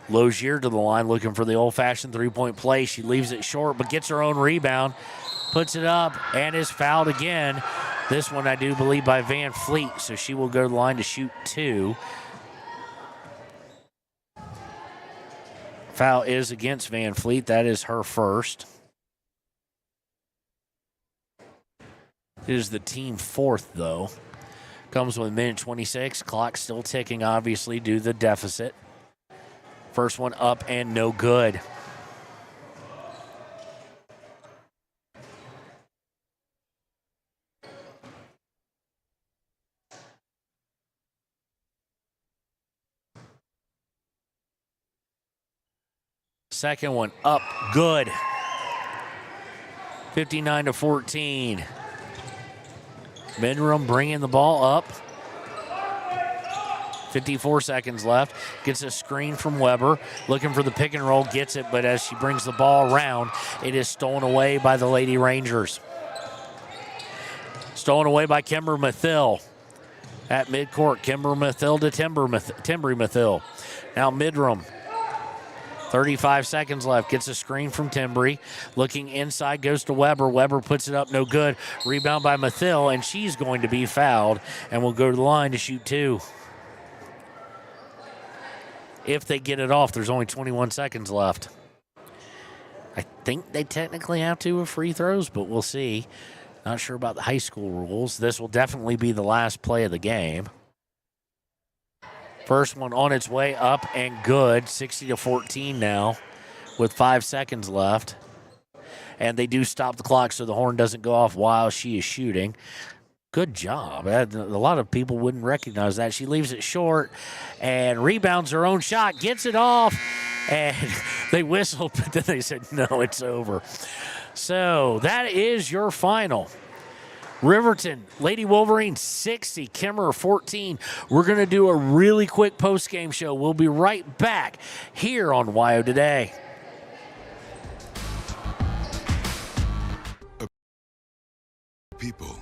Logier to the line looking for the old-fashioned three-point play. She leaves it short but gets her own rebound, puts it up, and is fouled again. This one, I do believe, by Van Fleet, so she will go to the line to shoot 2. Foul is against Van Fleet. That is her first. It is the team 4th, though. Comes with a minute 26. Clock still ticking, obviously, due to the deficit. First one up and no good. Second one up, good. 59-14. Midrum bringing the ball up. 54 seconds left. Gets a screen from Weber. Looking for the pick and roll. Gets it, but as she brings the ball around, it is stolen away by the Lady Rangers. Stolen away by Kimber Mathil. At midcourt, Kimber Mathil to Tembry Mathil. Now Midrum. 35 seconds left. Gets a screen from Tembry. Looking inside, goes to Weber. Weber puts it up, no good. Rebound by Mathil, and she's going to be fouled and will go to the line to shoot 2. If they get it off, there's only 21 seconds left. I think they technically have to with free throws, but we'll see. Not sure about the high school rules. This will definitely be the last play of the game. First one on its way up and good. 60-14 now with 5 seconds left. And they do stop the clock so the horn doesn't go off while she is shooting. Good job. A lot of people wouldn't recognize that. She leaves it short and rebounds her own shot, gets it off, and they whistled, but then they said, no, it's over. So that is your final. Riverton, Lady Wolverines 60, Kemmerer 14. We're going to do a really quick post-game show. We'll be right back here on WYO Today. People.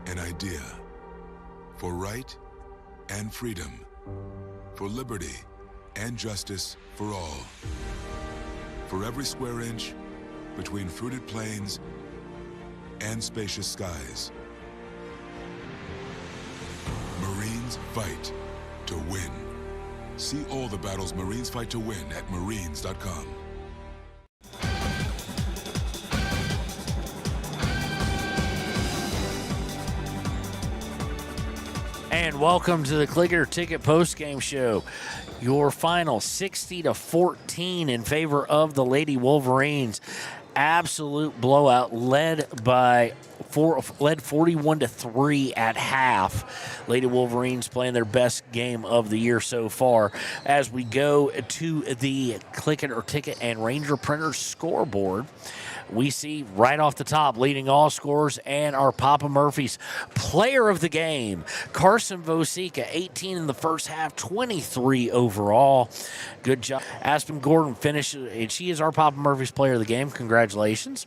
An idea. For right and freedom. For liberty and justice for all. For every square inch between fruited plains and spacious skies. Marines fight to win. See all the battles Marines fight to win at marines.com. And welcome to the Clicker Ticket Postgame Show. Your final 60-14 in favor of the Lady Wolverines. Absolute blowout led 41-3 at half. Lady Wolverines playing their best game of the year so far. As we go to the Click It or Ticket and Ranger Printers scoreboard, we see right off the top, leading all scorers and our Papa Murphy's player of the game, Carson Vosica, 18 in the first half, 23 overall. Good job. Aspen Gordon finishes, and she is our Papa Murphy's player of the game. Congratulations.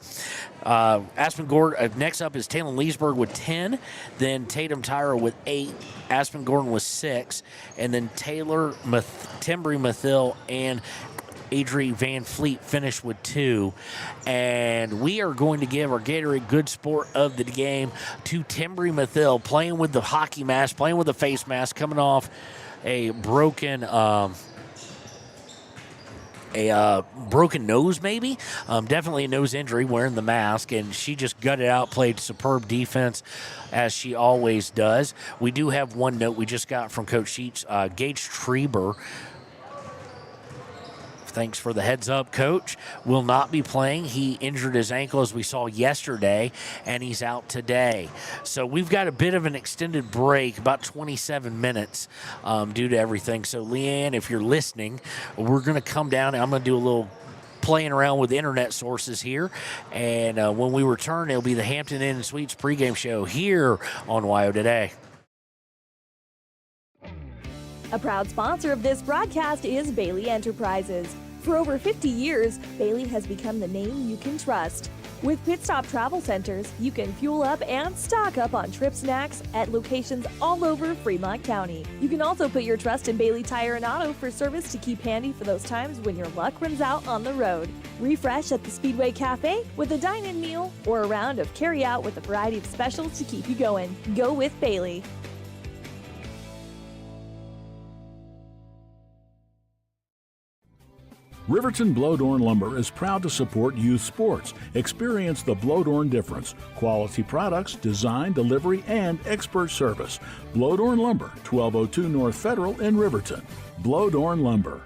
Aspen Gordon, next up is Taylor Leesburg with 10, then Tatum Tyra with 8, Aspen Gordon with 6, and then Taylor, Timbry Mathill, and Adri Van Fleet finished with 2. And we are going to give our Gatorade Good Sport of the game to Timbry Mathill, playing with the hockey mask, playing with the face mask, coming off a broken nose, maybe. Definitely a nose injury wearing the mask, and she just gutted out, played superb defense as she always does. We do have one note we just got from Coach Sheets. Gage Treber, thanks for the heads up, Coach, will not be playing. He injured his ankle, as we saw yesterday, and he's out today. So we've got a bit of an extended break, about 27 minutes due to everything. So, Leanne, if you're listening, we're going to come down, and I'm going to do a little playing around with internet sources here. And when we return, it'll be the Hampton Inn and Suites pregame show here on WYO Today. A proud sponsor of this broadcast is Bailey Enterprises. For over 50 years, Bailey has become the name you can trust. With Pit Stop Travel Centers, you can fuel up and stock up on trip snacks at locations all over Fremont County. You can also put your trust in Bailey Tire and Auto for service to keep handy for those times when your luck runs out on the road. Refresh at the Speedway Cafe with a dine-in meal or a round of carry-out with a variety of specials to keep you going. Go with Bailey. Riverton Blodorn Lumber is proud to support youth sports. Experience the Blodorn difference. Quality products, design, delivery, and expert service. Blodorn Lumber, 1202 North Federal in Riverton. Blodorn Lumber.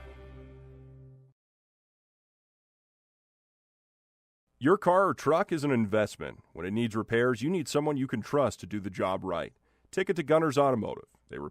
Your car or truck is an investment. When it needs repairs, you need someone you can trust to do the job right. Take it to Gunners Automotive. They